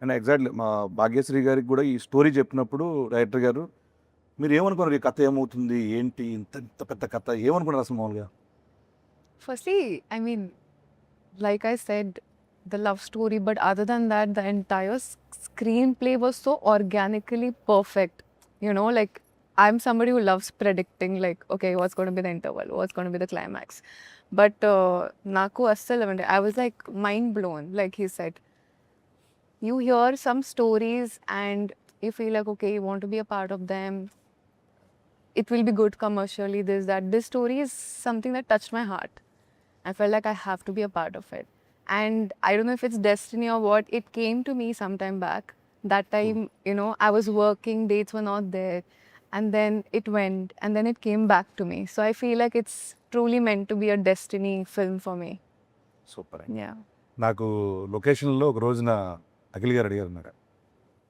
అండ్ ఎగ్జాక్ట్లీ మా భాగ్యశ్రీ గారికి కూడా ఈ స్టోరీ చెప్పినప్పుడు డైరెక్టర్ గారు, మీరు ఏమనుకున్నారు, ఈ కథ ఏమవుతుంది ఏంటి, ఇంత ఇంత పెద్ద కథ ఏమనుకున్నారు అసలు మామూలుగా? Firstly, I mean, like I said, the love story, but other than that, the entire screenplay was so organically perfect. You know, like I'm somebody who loves predicting, like, okay, what's going to be the interval, what's going to be the climax. But Naku Assal, I was like mind blown. Like he said, you hear some stories and you feel like, okay, you want to be a part of them. It will be good commercially, this, that. This story is something that touched my heart. I felt like I have to be a part of it. And I don't know if it's destiny or what, it came to me sometime back. That time, you know, I was working, dates were not there. And then it went, and then it came back to me. So I feel like it's truly meant to be a destiny film for me. Super. Yeah. నాకు లొకేషన్లో ఒక రోజున అఖిల్ గారు అడిగారు, నాకు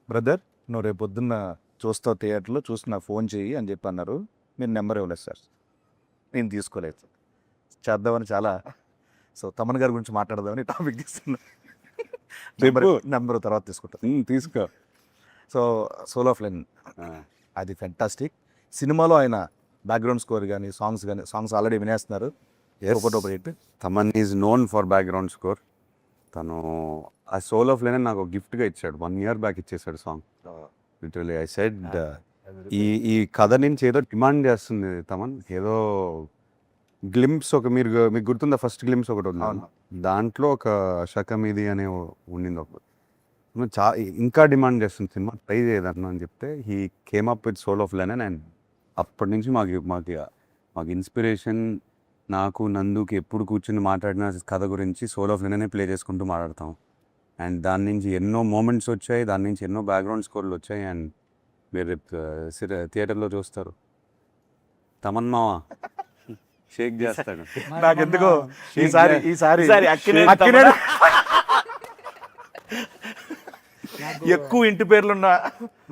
brother నువ్వు రేపు పొద్దున్న చూస్తావు థియేటర్లో, చూసి నాకు ఫోన్ చేయి అని చెప్పి అన్నారు. మీరు నెంబర్ ఇవ్వలేదు సార్, నేను తీసుకోలేదు. చేద్దామని చాలా, సో తమన్ గారి గురించి మాట్లాడదామని టాపిక్ తీసుకున్నా. నెంబర్ తర్వాత తీసుకుంటాను. తీసుకో. సో సోల్ ఆఫ్ లెనిన్ అది ఫెంటాస్టిక్. సినిమాలో ఆయన బ్యాక్గ్రౌండ్ స్కోర్ కానీ సాంగ్స్ ఆల్రెడీ వినేస్తున్నారు. Thaman is known for background score. తను ఆ సోల్ ఆఫ్ లెనిన్ నాకు గిఫ్ట్గా ఇచ్చాడు, 1 year బ్యాక్ ఇచ్చేసాడు సాంగ్. లిటరలీ ఐ సెడ్, ఈ కథ నుంచి ఏదో డిమాండ్ చేస్తుంది తమన్, ఏదో గ్లింప్స్ మీకు గుర్తుందా, ఫస్ట్ గ్లింప్స్ ఒకటి ఉంది, దాంట్లో ఒక శకమిది అనే ఉండింది ఒకటి, ఇంకా డిమాండ్ చేస్తుంది సినిమా, ట్రై చేయదన్న అని చెప్తే he came up with soul of Lenin. And అప్పటి నుంచి మాకు ఇన్స్పిరేషన్. నాకు నందుకి ఎప్పుడు కూర్చుని మాట్లాడిన కథ గురించి సోల్ ఆఫ్ లెనినే ప్లే చేసుకుంటూ మాట్లాడతాం. అండ్ దాని నుంచి ఎన్నో మూమెంట్స్ వచ్చాయి, దాని నుంచి ఎన్నో బ్యాక్గ్రౌండ్ స్కోర్లు వచ్చాయి. అండ్ మీరు థియేటర్లో చూస్తారు, తమన్ మావా షేక్ చేస్తాడు. నాకెందుకో ఈసారి ఎక్కువ ఇంటి పేర్లున్న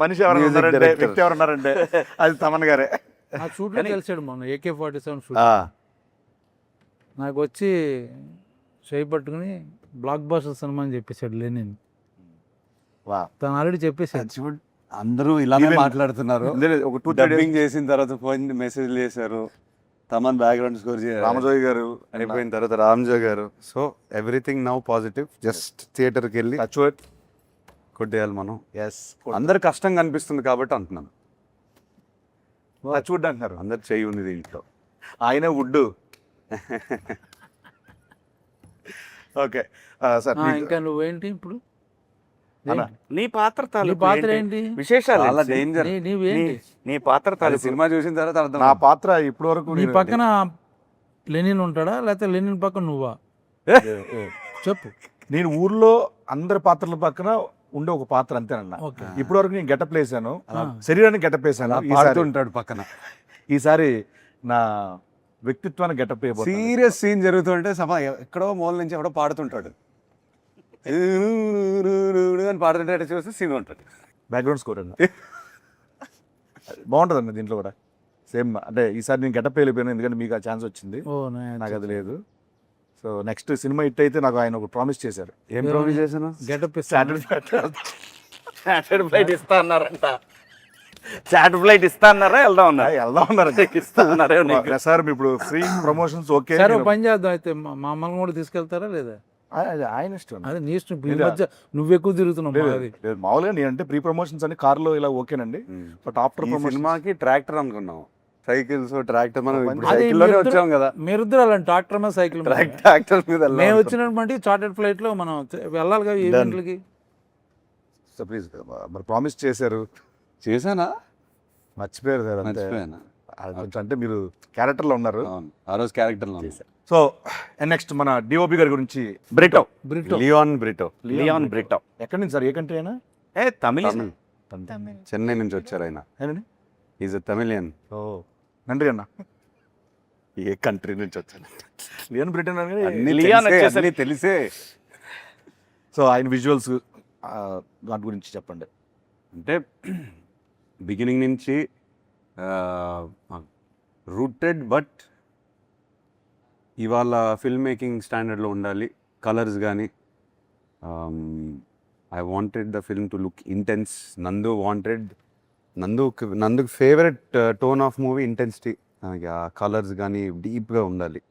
మనిషి ఎవరైనా ఉన్నారంటే, వ్యక్తి ఎవరు ఉన్నారంటే అది తమన్ గారే. ఆ షూట్లో కలిసాడు మొన్న AK-47 షూట్. నాకు వచ్చి చేయి పట్టుకుని బ్లాక్ బాస్టర్ సినిమా అని చెప్పేశాడు లెనిన్. తను ఆల్రెడీ చెప్పేసాడు. అందరూ ఇలానే మాట్లాడుతున్నారు. ఒక 2-3 డబ్బింగ్ చేసిన తర్వాత ఫోన్ మెసేజ్ చేశారు, తమన్ బ్యాక్గ్రౌండ్ స్కోర్ రామజోయ్ గారు అయిపోయిన తర్వాత రామ్జోయ్ గారు. So everything now positive. Just థియేటర్కి వెళ్ళి కొట్టేయాలి మనం. అందరు కష్టంగా అనిపిస్తుంది కాబట్టి అంటున్నాను. టచ్వుడ్ అంటున్నారు, అందరు చెయ్యి ఉంది దీంట్లో. ఆయన వుడ్. ఓకే సార్, ఇంకా నువ్వేంటి ఇప్పుడు? అన్న, నీ పాత్ర నీ తాలూకు పాత్ర ఏంటి? ఏంటి? విశేషాలు చాలా ఏంటి? డేంజర్. నీవేంటి? నీ పాత్ర అది తాలూకు సినిమా చూసిన తర్వాత అర్థం నా పాత్ర ఇప్పటి వరకు నీ పక్కన లెనిన్ ఉంటాడా లేకపోతే లెనిన్ పక్కన నువ్వా? చెప్పు. నేను ఊర్లో అందరి పాత్రల పక్కన ఉండే ఒక పాత్ర అంతేనన్న. ఓకే. ఇప్పటి వరకు నేను గెటప్ వేసాను, ఆ. శరీరాన్ని గెటప్ వేసాను. అలా పాడుతుంటాడు పక్కన. ఈసారి నా వ్యక్తిత్వాన్ని గెటప్ అయిపోతుంది. సీరియస్ సీన్ జరుగుతుంటే సభ ఎక్కడో మూల నుంచి ఎవడో పాడుతుంటాడు అని పాడుతుంటే చూస్తే సీన్ ఉంటుంది. బ్యాక్గ్రౌండ్ స్కోర్ అండి. బాగుంటుందండి దీంట్లో కూడా సేమ్. అంటే ఈసారి నేను గెటప్ వెళ్ళిపోయాను ఎందుకంటే మీకు ఆ ఛాన్స్ వచ్చింది, ఓ నాకు అది లేదు. సో నెక్స్ట్ సినిమా హిట్ అయితే నాకు ఆయన ఒక ప్రామిస్ చేశారు. ఏం ప్రామిస్ చేశాను? గెటప్ చార్టెడ్ ఫ్లైట్ ఇస్తా అన్నారంట. చార్టెడ్ ఫ్లైట్ ఇస్తా అన్నారా? వెళ్దాం అన్నారు. వెళ్దాం ఉన్నారు. ఇస్తా అన్నారే నీకు? సార్ ఇప్పుడు ఫ్రీ ప్రమోషన్స్ ఓకే. సరే ఓ పని చేద్దాం అయితే, మా అమ్మని కూడా తీసుకెళ్తారా లేదా? ఆయన ఇష్టం. అదే నీ ఇష్టం. ఈ మధ్య నువ్వు ఎక్కువ తిరుగుతున్నావు. లేదు, మాది. లేదు, మామూలుగా నేనంటే ప్రీ ప్రమోషన్స్ అని కార్లో ఇలా ఓకేనండి, బట్ ఆఫ్టర్ ఈ ప్రమోషన్ సినిమాకి ట్రాక్టర్ అనుకున్నాం, సైకిల్స్ ట్రాక్టర్. మనం ఇప్పుడు అదే సైకిల్లోనే మీరిద్దరు- వచ్చాం కదా. మీరిద్దరు అలాంటి ట్రాక్టర్ మీద సైకిల్ మీద. ట్రాక్టర్ మీద మేము వచ్చినటువంటి చార్టెడ్ ఫ్లైట్ లో మనం వెళ్ళాలి కదా ఈవెంట్లకి. సో ప్లీజ్ మరి ప్రామిస్ చేశారు, చేశానా? మర్చిపోయారు సార్. అంతే. మర్చిపోయానా? అది కొంచెం అంటే మీరు క్యారెక్టర్లో ఉన్నారు. అవును, ఆ రోజు క్యారెక్టర్లో సో నెక్స్ట్ మన డిఓపి గారి గురించి. Brito, Brito. Leon Brito. Leon Brito. ఎక్కడి నుంచి సార్, ఏ కంట్రీ అయినా? తమిళ. Tamil. చెన్నై నుంచి వచ్చారు ఆయన. ఏనండి? Is a Tamilian. ఓ నండ్రి అన్న. ఏ కంట్రీ నుంచి వచ్చాను? లియన్ బ్రిటన్ అని. అన్నీ లియాన్ తెలిసే, వచ్చేసరికి- అన్నీ తెలిసే. సో ఆయన విజువల్స్ దాని గురించి చెప్పండి. అంటే బిగినింగ్ నుంచి రూటెడ్, బట్ ఇవాళ ఫిల్మ్ మేకింగ్ స్టాండర్డ్లో ఉండాలి. కలర్స్ కానీ I wanted the film to look intense. నందుకు favourite tone of movie intensity. ఆ కలర్స్ కానీ డీప్గా ఉండాలి.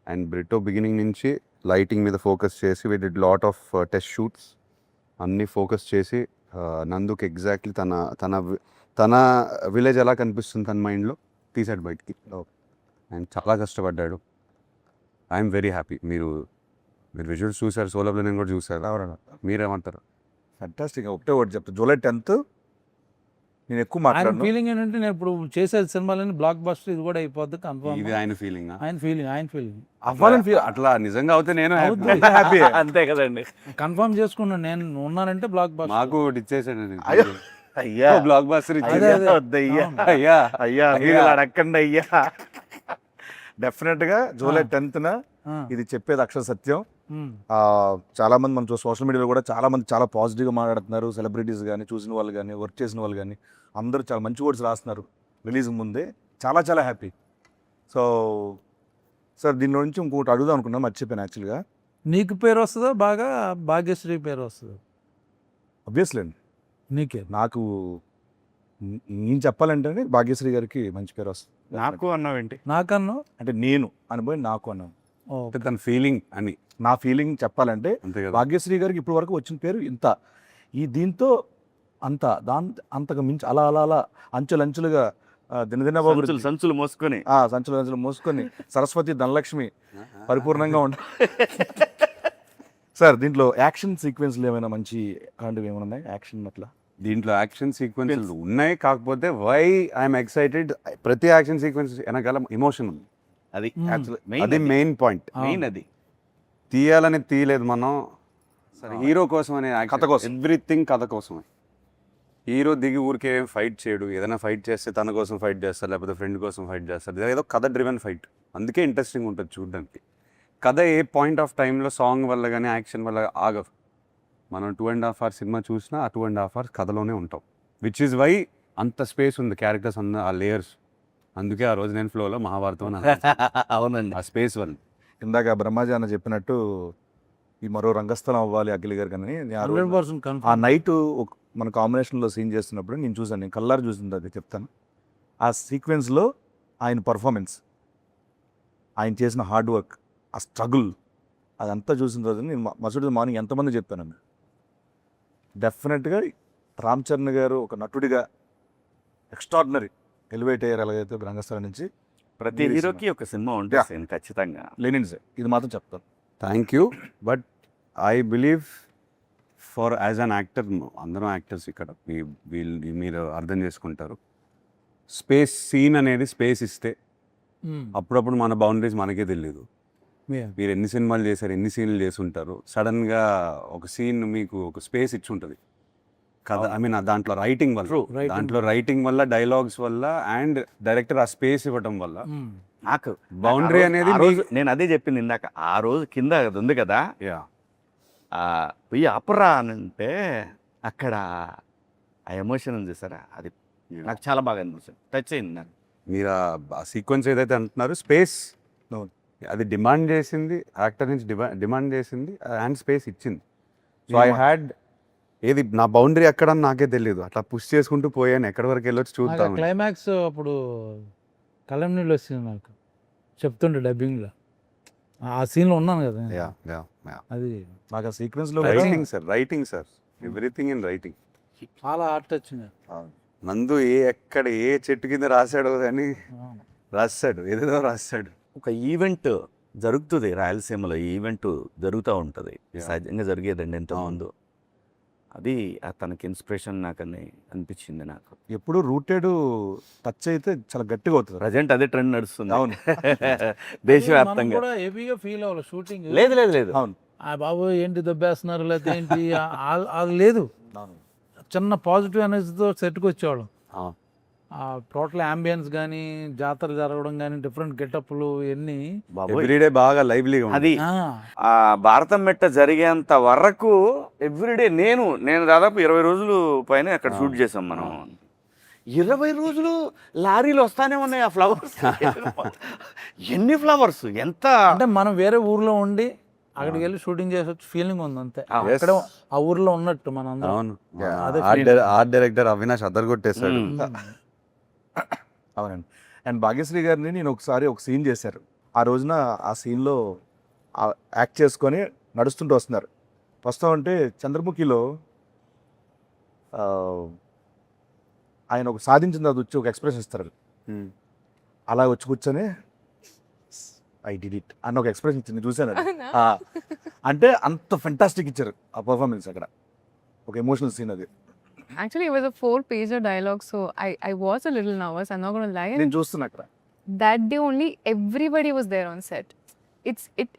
అండ్ బ్రిటో బిగినింగ్ నుంచి లైటింగ్ మీద ఫోకస్ చేసి we did lot of test shoots అన్నీ ఫోకస్ చేసి నందుకు ఎగ్జాక్ట్లీ తన విలేజ్ ఎలా కనిపిస్తుంది తన మైండ్లో తీసాడు బయటికి. అండ్ చాలా కష్టపడ్డాడు. I'm very happy. మీరు విజువల్స్ చూసారు, సోలో ప్లేనింగ్ కూడా చూసారు. మీరేమంటారు? ఫ్యాంటాస్టిక్. ఒకటే ఒకటి చెప్తా, జూలై 10th నేను ఎక్కువ ఆయన మాట్లాడను. ఫీలింగ్ ఏంటంటే నేను ఇప్పుడు చేసే సినిమాలని బ్లాక్ బస్టర్ ఇది కూడా అయిపోద్ది కన్ఫర్మ్. ఇది ఆయన ఫీలింగ్. ఆయన ఫీలింగ్ అవ్వాలని ఫీల్ అట్లా నిజంగా అవుతే నేను హ్యాపీ. అంతే కదండి. కన్ఫర్మ్ చేసుకున్నాను. నేను ఉన్నానంటే బ్లాక్ బస్టర్. మాకు ఒకటి ఇచ్చేసాడు. అయ్యో. అయ్యా బ్లాక్ బాస్టర్ అదే, అదే. వద్దయ్యా. అవును. అయ్యా అయ్యా మీరు ఇలా అడగండి అయ్యా. డెఫినెట్ గా జూలై 10th ఇది చెప్పేది అక్షర సత్యం. చాలా మంది మనం సోషల్ మీడియాలో కూడా చాలా మంది చాలా పాజిటివ్గా మాట్లాడుతున్నారు. సెలబ్రిటీస్ కానీ, చూసిన వాళ్ళు కానీ, వర్క్ చేసిన వాళ్ళు కానీ అందరూ చాలా మంచి వర్డ్స్ రాస్తున్నారు రిలీజ్ ముందే. చాలా చాలా హ్యాపీ. సో సార్ దీని నుంచి ఇంకొకటి అడుగుదాం అనుకున్నా, మర్చిపోయాను యాక్చువల్గా. నీకు పేరు వస్తుందా బాగా, భాగ్యశ్రీ పేరు వస్తుందా? అబ్వియస్లీ అండి, నీకే. నాకు నేను చెప్పాలంటే భాగ్యశ్రీ గారికి మంచి పేరు వస్తుంది. నాకు అన్నావేంటి? నాకన్నా అంటే నేను అనిపోయి నాకు అన్నాను. అంటే తన ఫీలింగ్ అని. నా ఫీలింగ్ చెప్పాలంటే అంతే కదా. భాగ్యశ్రీ గారికి ఇప్పటి వరకు వచ్చిన పేరు ఇంత, ఈ దీంతో అంత అంతకు మించి అలా అలా అలా అంచులంచులుగా దినదిన సంచులు మోసుకొని సంచులు మోసుకొని సరస్వతి ధనలక్ష్మి పరిపూర్ణంగా ఉంటాయి. సార్ దీంట్లో యాక్షన్ సీక్వెన్స్లు ఏమైనా మంచి అలాంటివి ఏమైనా ఉన్నాయి? యాక్షన్ అట్లా దీంట్లో యాక్షన్ సీక్వెన్సెస్ ఉన్నాయి, కాకపోతే వై ఐఎమ్ ఎక్సైటెడ్, ప్రతి యాక్షన్ సీక్వెన్స్ వెనకాల ఎమోషన్ ఉంది. అది అది మెయిన్ పాయింట్. మెయిన్ అది తీయాలని తీయలేదు మనం, సరే హీరో కోసం అనే కథ కోసం. ఎవ్రీథింగ్ కథ కోసమే. హీరో దిగి ఊరికే ఫైట్ చేయడు. ఏదైనా ఫైట్ చేస్తే తన కోసం ఫైట్ చేస్తారు, లేకపోతే ఫ్రెండ్ కోసం ఫైట్ చేస్తారు. ఏదో కథ డ్రివెన్ ఫైట్, అందుకే ఇంట్రెస్టింగ్ ఉంటుంది చూడడానికి. కథ ఏ పాయింట్ ఆఫ్ టైంలో సాంగ్ వల్ల కానీ యాక్షన్ వల్ల ఆగవు. మనం 2.5 hours సినిమా చూసినా ఆ 2.5 hours కథలోనే ఉంటాం. విచ్ ఈజ్ వై అంత స్పేస్ ఉంది క్యారెక్టర్స్ అన్న ఆ లేయర్స్. అందుకే ఆ రోజు నేను ఫ్లోలో మహాభారతం అవునండి. ఆ స్పేస్ వల్ల. ఇందాక బ్రహ్మాజీ అన్న చెప్పినట్టు ఈ మరో రంగస్థలం అవ్వాలి అఖిల్ గారు కానీ ఆ 100% ఆ కన్ఫర్మ్. నైట్ మన కాంబినేషన్లో సీన్ చేస్తున్నప్పుడు నేను చూసాను, నేను కల్లారు చూసింది అది చెప్తాను. ఆ సీక్వెన్స్లో ఆయన పర్ఫార్మెన్స్, ఆయన చేసిన హార్డ్ వర్క్, ఆ స్ట్రగుల్ అదంతా చూసిన రోజు నేను మరుసటి మార్నింగ్ ఎంతమంది చెప్పాను. డెఫినెట్గా రామ్ చరణ్ గారు ఒక నటుడిగా ఎక్స్ట్రాడినరీ ఎలివేట్ అయ్యారు. ఎలాగైతే రంగస్థలం నుంచి ప్రతి హీరోకి ఒక సినిమా ఉంటుంది ఖచ్చితంగా. లెనిన్స్ ఇది మాత్రం చెప్తాను. Thank you. But I believe for as an actor అందరం యాక్టర్స్ ఇక్కడ వీళ్ళు మీరు అర్థం చేసుకుంటారు. సీన్ అనేది స్పేస్ ఇస్తే అప్పుడప్పుడు మన బౌండరీస్ మనకే తెలియదు. మీరు ఎన్ని సినిమాలు చేశారు, ఎన్ని సీన్లు చేసి ఉంటారు, సడన్గా ఒక సీన్ మీకు ఒక స్పేస్ ఇచ్చి ఉంటుంది కదా. ఐ మీన్ దాంట్లో రైటింగ్ వల్ల డైలాగ్స్ వల్ల అండ్ డైరెక్టర్ ఆ స్పేస్ ఇవ్వడం వల్ల నాకు బౌండరీ అనేది నేను అదే చెప్పింది ఇందాక. ఆ రోజు కింద అది ఉంది కదా, పోయి అపరా అని అంటే అక్కడ ఆ ఎమోషన్ ఉంది చూసారా, అది నాకు చాలా బాగా అనిపిస్తుంది, టచ్ అయింది నాకు. మీరు ఆ సీక్వెన్స్ ఏదైతే అంటున్నారో స్పేస్ అది డిమాండ్ చేసింది, యాక్టర్ నుంచి డిమాండ్ చేసింది అండ్ స్పేస్ ఇచ్చింది. సో ఐ హ్యాడ్ ఏది నా బౌండరీ ఎక్కడ అని నాకే తెలియదు, అట్లా పుష్ చేసుకుంటూ పోయాను, ఎక్కడి వరకు వెళ్ళొచ్చు చూద్దాం. క్లైమాక్స్ అప్పుడు కళ్ళం నీళ్ళు వచ్చింది నాకు, చెప్తుండే డబ్బింగ్లో ఆ సీన్లో ఉన్నాను కదా. అది నాకు ఆ సీక్వెన్స్లో writing sir everything in writing. చాలా ఆర్ట్ వచ్చింది. నందు ఎక్కడ ఏ చెట్టు కింద రాశాడో అని రాశాడు, ఏదేదో రాశాడు. ఒక ఈవెంట్ జరుగుతుంది రాయలసీమలో, ఈ ఈవెంట్ జరుగుతూ ఉంటుంది, సహజంగా జరిగేదండి ఎంతోమంది. అది తనకి ఇన్స్పిరేషన్ నాకని అనిపించింది నాకు. ఎప్పుడు రూటెడ్ టచ్ అయితే చాలా గట్టిగా అవుతుంది. ప్రజెంట్ అదే ట్రెండ్ నడుస్తుంది. అవును. దేశవ్యాప్తంగా కూడా హెవీగా ఫీల్ అవ్వాలి షూటింగ్. లేదు లేదు లేదు. అవును. ఆ బాబు ఏంటి దెబ్బేస్తున్నారు లేకపోతే ఏంటి అది లేదు. చిన్న పాజిటివ్ ఎనర్జీతో సెట్కి వచ్చేవాళ్ళం. ఆ టోటల్ అంబియన్స్ కానీ, జాతర జరగడం కానీ, డిఫరెంట్ గెటప్లు ఇవన్నీ ఎవ్రీడే బాగా లైవ్లీగా అది ఆ భారతం మెట్ట జరిగేంత వరకు ఎవ్రీడే నేను దాదాపు 20 రోజులు పైన అక్కడ షూట్ చేసాం మనం. 20 రోజులు లారీలు వస్తానే ఉన్నాయి ఆ ఫ్లవర్స్. ఎన్ని ఫ్లవర్స్, ఎంత అంటే మనం వేరే ఊర్లో ఉండి అక్కడికి వెళ్ళి షూటింగ్ చేసే ఫీలింగ్ ఉంది అంతే. అక్కడ ఆ ఊర్లో ఉన్నట్టు మనం. అవును. ఆర్ట్ డైరెక్టర్ అవినాష్ అద్దరుగొట్టేశాడు. అవునండి. అండ్ భాగ్యశ్రీ గారిని నేను ఒకసారి ఒక సీన్ చేశారు. ఆ రోజున ఆ సీన్లో యాక్ట్ చేసుకొని నడుస్తుంటూ వస్తున్నారు. వస్తామంటే చంద్రముఖిలో ఆయన ఒక సాధించిన తర్వాత వచ్చి ఒక ఎక్స్ప్రెషన్ ఇస్తారు. అలా వచ్చి కూర్చొని ఐ డిడ్ ఇట్ అన్న ఒక ఎక్స్ప్రెషన్ ఇచ్చింది, చూశాను. అంటే అంత ఫెంటాస్టిక్ ఇచ్చారు ఆ పర్ఫార్మెన్స్. అక్కడ ఒక ఎమోషనల్ సీన్ అది. Actually, it was a 4-pager dialogue, so I was a little nervous. I'm not going to lie. నేను చూస్తున్నా అక్కడ. That day only, everybody was there on set.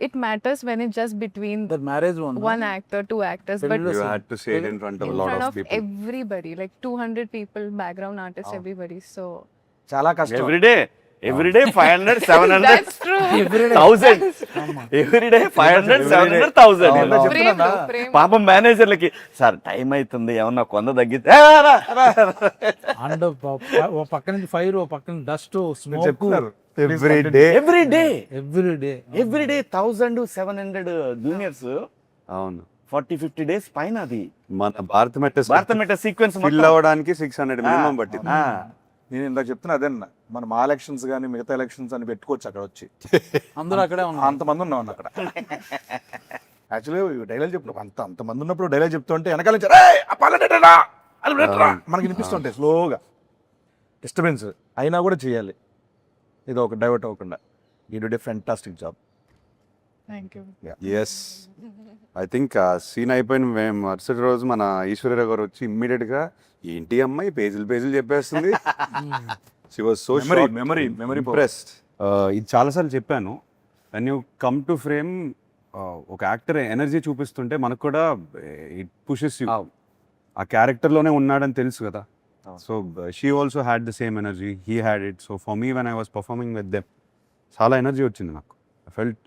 It matters when it's just between that marriage one actor, 2 actors, but You had to say it in front of a in lot front of of people. everybody, like 200 people, background artists, everybody. So చాలా కష్టం. Everyday 500, 700, that's true. 1000. Everyday 500, 700, 1000. Frame, frame. పాపం మేనేజర్లకి sir time అవుతుంది ఏమన్నా కొంద తగ్గితే and ఓ పక్క నుంచి fire, ఓ పక్క నుంచి డస్ట్, స్మోక్. చెప్తున్నారు ఎవ్రీడే 1700 జూనియర్స్. అవును. 40-50 days పైన అది మన భారత మెట్ట సీక్వెన్స్ ఫిల్ అవ్వడానికి 600 మినిమం పట్టింది. నేను ఇందాక చెప్తున్నా అదేనా, మనం మా ఎలక్షన్స్ కానీ మిగతా ఎలక్షన్స్ అని పెట్టుకోవచ్చు అక్కడ వచ్చి. అందరూ అక్కడే ఉన్నారు. అంతమంది ఉన్నాం అక్కడ. యాక్చువల్లీ డైలాగ్ చెప్పు అంతమంది ఉన్నప్పుడు డైలాగ్ చెప్తుంటే వెనకాల నుంచి మనకి వినిపిస్తుంటాయి స్లోగా, డిస్టర్బెన్స్ అయినా కూడా చేయాలి, ఇది ఒక డైవర్ట్ అవ్వకుండా. You did a fantastic job. Thank you. Yes, I think ఆ సీన్ అయిపోయిన మరుసటి రోజు మన ఈశ్వర్య గారు వచ్చి ఇమ్మీడియట్గా ఏంటి అమ్మాయి పేజీలు చెప్పేస్తుంది. She was so memory impressed. ఇది చాలాసార్లు చెప్పాను, when you come to frame ఒక యాక్టర్ ఎనర్జీ చూపిస్తుంటే మనకు కూడా ఇట్ పుషెస్ యూ. ఆ క్యారెక్టర్లోనే ఉన్నాడని తెలుసు కదా. So she also had the same energy, he had it. So for me when I was performing with them చాలా ఎనర్జీ వచ్చింది నాకు. ఐ ఫెల్ట్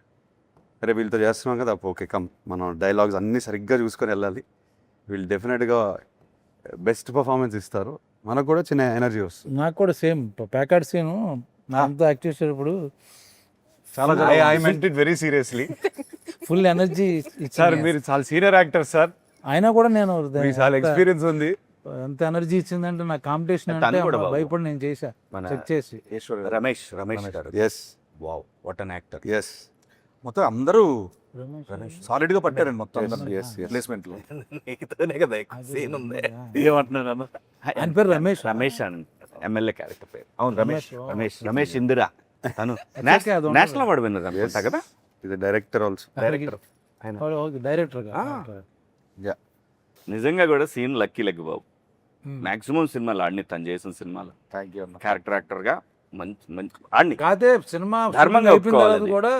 అరే వీళ్ళతో చేస్తున్నాం కదా, ఓకే కమ్ మనం డైలాగ్స్ అన్నీ సరిగ్గా చూసుకొని వెళ్ళాలి, వీళ్ళు డెఫినెట్గా బెస్ట్ పర్ఫార్మెన్స్ ఇస్తారు, మనకు కూడా చిన్న ఎనర్జీ వస్తుంది. నాకు కూడా సేమ్ ప్యాకెట్ సీన్ నాతో యాక్ట్ చేసేటప్పుడు చాలా I meant it very seriously. Full energy sir మీరు చాలా సీనియర్ యాక్టర్ సార్, అయినా కూడా నేను చాలా ఎక్స్పీరియన్స్ ఉంది. ఎంత ఎనర్జీ ఇచ్చిందంటే నా కాంపిటీషన్ అంటే భయపడి నేను చేశా చెక్ చేసి. రమేష్ గారు. Yes, wow, what an actor. Yes, మొత్తం అందరూ సాలిడ్ గా పట్టారండి మొత్తం ప్లేస్మెంట్ లో. నీతోనే కదా ఎక్కువ సీన్ ఉంది. ఏమంటున్నాను, ఆయన పేరు రమేష్ అని ఎమ్మెల్యే క్యారెక్టర్ పేరు. అవును, రమేష్ ఇందిరా. తను అది నేషనల్ అవార్డు విన్నర్ అనుకుంటా కదా. ఇది డైరెక్టర్ ఆల్సో. Director director. నిజంగా కూడా సీన్ లక్కీ లెగ్ బాబు. మాక్సిమం సినిమాలు ఆడిని తను చేసిన సినిమాలు థ్యాంక్ యూ అన్న. క్యారెక్టర్ యాక్టర్గా మంచి మంచి ఆడిని. కాదే సినిమా ధర్మంగా అయిపోయిన తర్వాత ఒప్పుకోవాలి. కూడా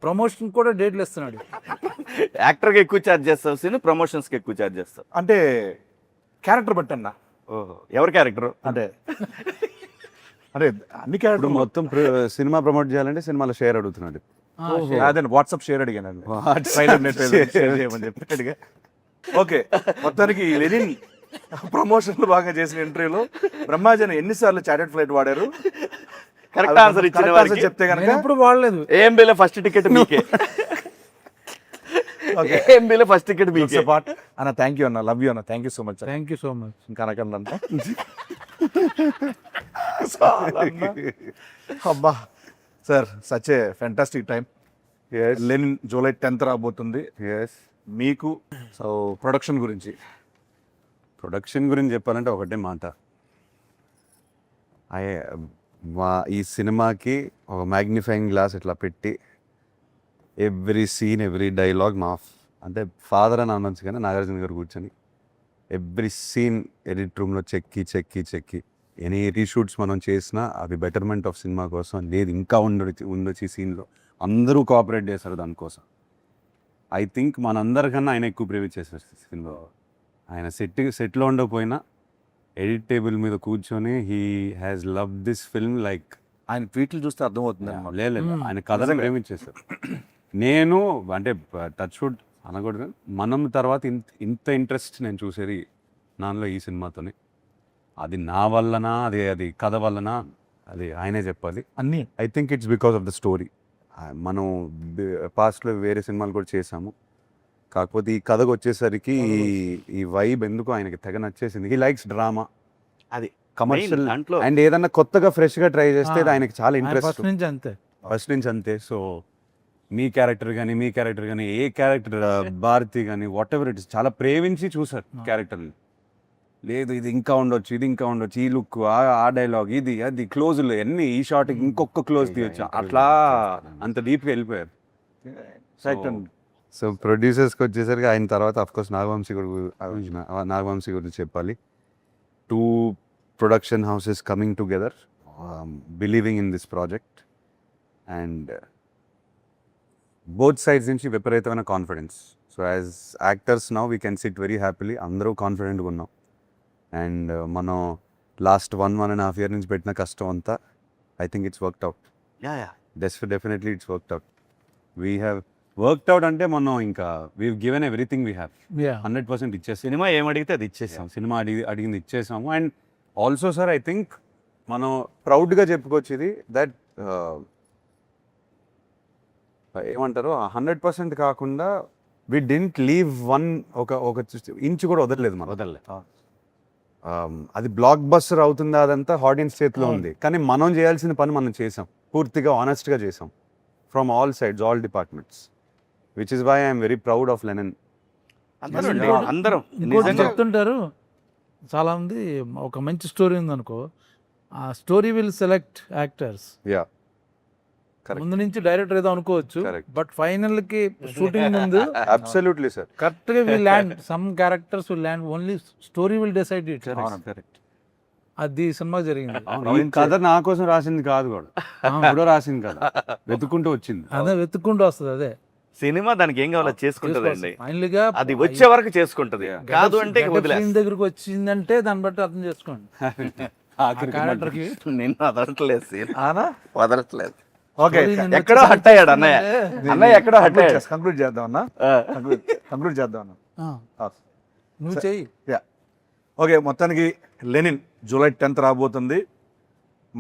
ప్రమోషన్ కూడా డేట్లు ఇస్తున్నాడు. యాక్టర్గా ఎక్కువ ఛార్జ్ చేస్తావు సీన్, ప్రమోషన్స్కి ఎక్కువ ఛార్జ్ చేస్తావు. అంటే క్యారెక్టర్ బట్టి అన్న. ఓహో, ఎవరి క్యారెక్టర్? అంటే అంటే అన్ని ఇప్పుడు క్యారెక్టర్ మొత్తం సినిమా ప్రమోట్ చేయాలంటే సినిమాలో షేర్ అడుగుతున్నాడు. అదే వాట్సాప్ షేర్ అడిగాను ట్రైలర్ నెట్ షేర్ చేయమని చెప్పి అడిగా. ఓకే, మొత్తానికి లెనిన్ ప్రమోషన్లు బాగా చేసిన ఇంటర్వ్యూలో బ్రహ్మాజన్ ఎన్నిసార్లు చార్టెడ్ ఫ్లైట్ వాడారు కరెక్ట్ ఆన్సర్ ఇచ్చిన Correct వారికి answer చెప్తే కనుక నేను ఎప్పుడు వాడలేదు. ఏఎంబీలో ఫస్ట్ టికెట్ మీకే. ఏఎంబీలో ఫస్ట్ టికెట్ మీకే. పార్ట్ అన్న. థ్యాంక్ యూ అన్న, లవ్ యూ అన్న, thank you so much. Thank you so much. ఇంకా అనకండి అబ్బా sir, such a fantastic time. Lenin July 10th రాబోతుంది. ఎస్. మీకు సో ప్రొడక్షన్ గురించి ప్రొడక్షన్ గురించి చెప్పాలంటే ఒకటే మాట. ఈ సినిమాకి ఒక మ్యాగ్నిఫైయింగ్ గ్లాస్ ఇట్లా పెట్టి ఎవ్రీ సీన్ ఎవ్రీ డైలాగ్ అంటే ఫాదర్ అని అనొచ్చు కానీ నాగార్జున గారు కూర్చొని ఎవ్రీ సీన్ ఎడిట్ రూమ్లో చెక్కి ఎనీ రీషూట్స్ మనం చేసినా అది బెటర్మెంట్ ఆఫ్ సినిమా కోసం. లేదు ఇంకా ఉండొచ్చు ఈ సీన్లో, అందరూ కోఆపరేట్ చేశారు దానికోసం. ఐ థింక్ మనందరికన్నా ఆయన ఎక్కువ ప్రేమించేశారు సినిమా. ఆయన సెట్లో ఉండకపోయినా ఎడిట్ టేబుల్ మీద కూర్చొని he has love this film like. ఆయన ట్వీట్లు చూస్తే అర్థమవుతుంది అన్నమాట. లేదు ఆయన కథను ప్రేమించేశారు. నేను అంటే టచ్ వుడ్ అనకూడదు, మనం తర్వాత ఇంత ఇంట్రెస్ట్ నేను చూసేది నాలో ఈ సినిమాతోనే. అది నా వల్లనా, అది కథ వల్లనా, అది ఆయనే చెప్పాలి. అన్నీ I think it's because of the story. మనం పాస్ట్లో వేరే సినిమాలు కూడా చేసాము, కాకపోతే ఈ కథకు వచ్చేసరికి ఈ వైబ్ ఎందుకు ఆయనకి తెగ నచ్చేసింది. హీ లైక్స్ డ్రామా, అది కమర్షియల్, దాంట్లో అండ్ ఏదన్నా కొత్తగా ఫ్రెష్గా ట్రై చేస్తే అది ఆయనకి చాలా ఇంట్రెస్ట్ ఫస్ట్ నుంచి అంతే. ఫస్ట్ నుంచి అంతే. సో మీ క్యారెక్టర్ కానీ ఏ క్యారెక్టర్ భారతి కానీ వాట్ ఎవర్ ఇట్ ఇస్ చాలా ప్రేమించి చూసారు క్యారెక్టర్ని. లేదు ఇది ఇంకా ఉండొచ్చు, ఈ లుక్, ఆ డైలాగ్, ఇది అది క్లోజ్లు అన్ని, ఈ షార్ట్కి ఇంకొక క్లోజ్ తీయొచ్చు, అట్లా అంత డీప్గా వెళ్ళిపోయారు. సో ప్రొడ్యూసర్స్కి వచ్చేసరికి ఆయన తర్వాత అఫ్కోర్స్ నాగవంశీ గురించి చెప్పాలి. 2 production houses coming together, believing in this project, and both sides నుంచి విపరీతమైన confidence. So as actors now we can SIT very happily, అందరూ కాన్ఫిడెంట్గా ఉన్నాం. అండ్ మనం లాస్ట్ 1.5 year నుంచి పెట్టిన కష్టం అంతా I think it's worked out. Definitely it's worked out. We have worked out అంటే మనం ఇంకా we given everything we have 100% ఇచ్చేసాం. సినిమా ఏమడిగితే అది ఇచ్చేసాం. సినిమా అడిగింది ఇచ్చేసాము. And also sir I think మనం ప్రౌడ్గా చెప్పుకోవచ్చు ఇది, దట్ ఏమంటారు 100% కాకుండా వి డింట్ లీవ్ ఒక ఇంచు కూడా వదలలేదు మనం. అది బ్లాక్ బస్టర్ అవుతుందా అదంతా ఆడియన్స్ చేతిలో ఉంది, కానీ మనం చేయాల్సిన పని మనం చేసాం, పూర్తిగా ఆనెస్ట్గా చేసాం from all sides, all departments, which is why I'm very proud of Lenin. అందరం ఇంకోటి చెప్తుంటారు చాలా మంది, ఒక మంచి స్టోరీ ఉందనుకో, ఆ story will select actors. Yeah Correct. ముందు నుంచి డైరెక్టర్ ఏదో అనుకోవచ్చు, Correct. బట్ ఫైనల్ కి షూటింగ్ ముందు అబ్సల్యూట్లీ సార్ కరెక్ట్ గా will land, some characters will land, only story will decide it. అది సినిమా జరిగింది. ఈ కథ నా కోసం రాసింది కాదు కూడా, కూడా రాసింది కదా, వెతుక్కుంటూ వచ్చింది. అదే వెతుక్కుంటూ వస్తుంది. అదే సినిమా దానికి ఏం కావాలో చేసుకుంటదండి, ఫైనల్ గా అది వచ్చే వరకు చేసుకుంటది. కాదు అంటే దగ్గరకు వచ్చిందంటే దాన్ని బట్టి అర్థం చేసుకోండి. క్యారెక్టర్ కి నిన్ను వదలట్లేదు సీన్, ఆనా వదలట్లేదు. ఓకే, ఎక్కడో హట్ అయ్యాడు అన్నయ్య, అన్నయ్య ఎక్కడో హట్ అయ్యాడు. కంక్లూడ్ చేద్దాం అన్న, కంక్లూడ్ చేద్దాం అన్న. నువ్వు చెయ్యి. ఓకే, మొత్తానికి లెనిన్ జూలై 10th రాబోతుంది.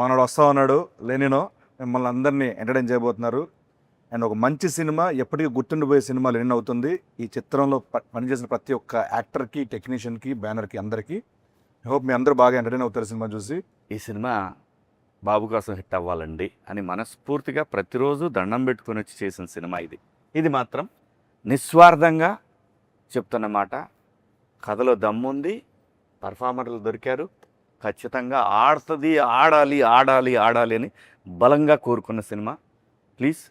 మనోడు వస్తా ఉన్నాడు లెనిన్, మిమ్మల్ని అందరినీ ఎంటర్టైన్ చేయబోతున్నారు. అండ్ ఒక మంచి సినిమా, ఎప్పటికీ గుర్తుండిపోయే సినిమా లెనిన్ అవుతుంది. ఈ చిత్రంలో పనిచేసిన ప్రతి ఒక్క యాక్టర్కి, టెక్నీషియన్కి, బ్యానర్కి, అందరికీ ఐ హోప్ మీ అందరూ బాగా ఎంటర్టైన్ అవుతారు సినిమా చూసి. ఈ సినిమా బాబు కోసం హిట్ అవ్వాలండి అని మనస్ఫూర్తిగా ప్రతిరోజు దండం పెట్టుకొని వచ్చి చేసిన సినిమా ఇది. ఇది మాత్రం నిస్వార్థంగా చెప్తున్న మాట. కథలో దమ్ముంది, పర్ఫార్మర్లు దొరికారు, ఖచ్చితంగా ఆడుతుంది, ఆడాలి ఆడాలి ఆడాలి అని బలంగా కోరుకున్న సినిమా. ప్లీజ్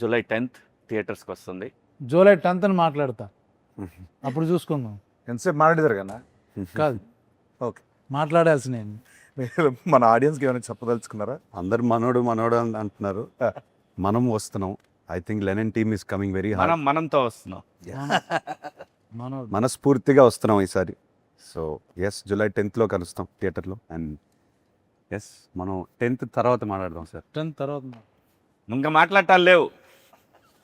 జూలై 10th థియేటర్స్కి వస్తుంది. జూలై 10th అని మాట్లాడతా. అప్పుడు చూసుకుందాం. ఎంతసేపు మాట్లాడేదారు కదా కాదు, ఓకే. మాట్లాడాల్సి నేను. మీరు మన ఆడియన్స్కి ఏమైనా చెప్పదలుచుకున్నారా? అందరు మనోడు మనోడు అని అంటున్నారు, మనం వస్తున్నాం. I think Lenin team is coming very hard. మనంతో వస్తున్నాం. మనోడు మనస్ఫూర్తిగా వస్తున్నాం ఈసారి. సో ఎస్, జూలై 10th కలుస్తాం థియేటర్లో. అండ్ ఎస్, మనం 10th తర్వాత మాట్లాడదాం సార్. 10th తర్వాత ఇంకా మాట్లాడటాలు లేవు.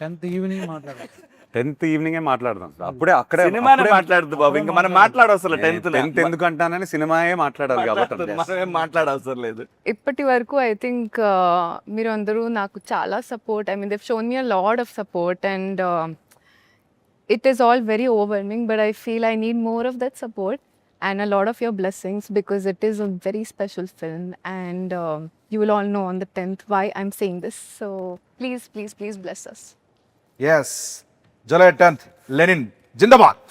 10th ఈవినింగ్ మాట్లాడాలి. 10th ఈవినింగే మాట్లాడదాం సార్. అప్పుడే అక్కడే సినిమానే మాట్లాడదు బాబు, ఇంకా మనం మాట్లాడవసరం. 10th ఎందుకు అంటానని సినిమాయే మాట్లాడాలి కాబట్టి మనమేం మాట్లాడవసరం లేదు. ఇప్పటి వరకు ఐ థింక్ మీరు అందరూ నాకు చాలా support, I mean దెవ్ shown me a lot of support and it is all very overwhelming, but I feel I need more of that support and a lot of your blessings because it is a very special film and you will all know on the 10th why I'm saying this. So please, please, please bless us. Yes, July 10th Lenin Zindabad.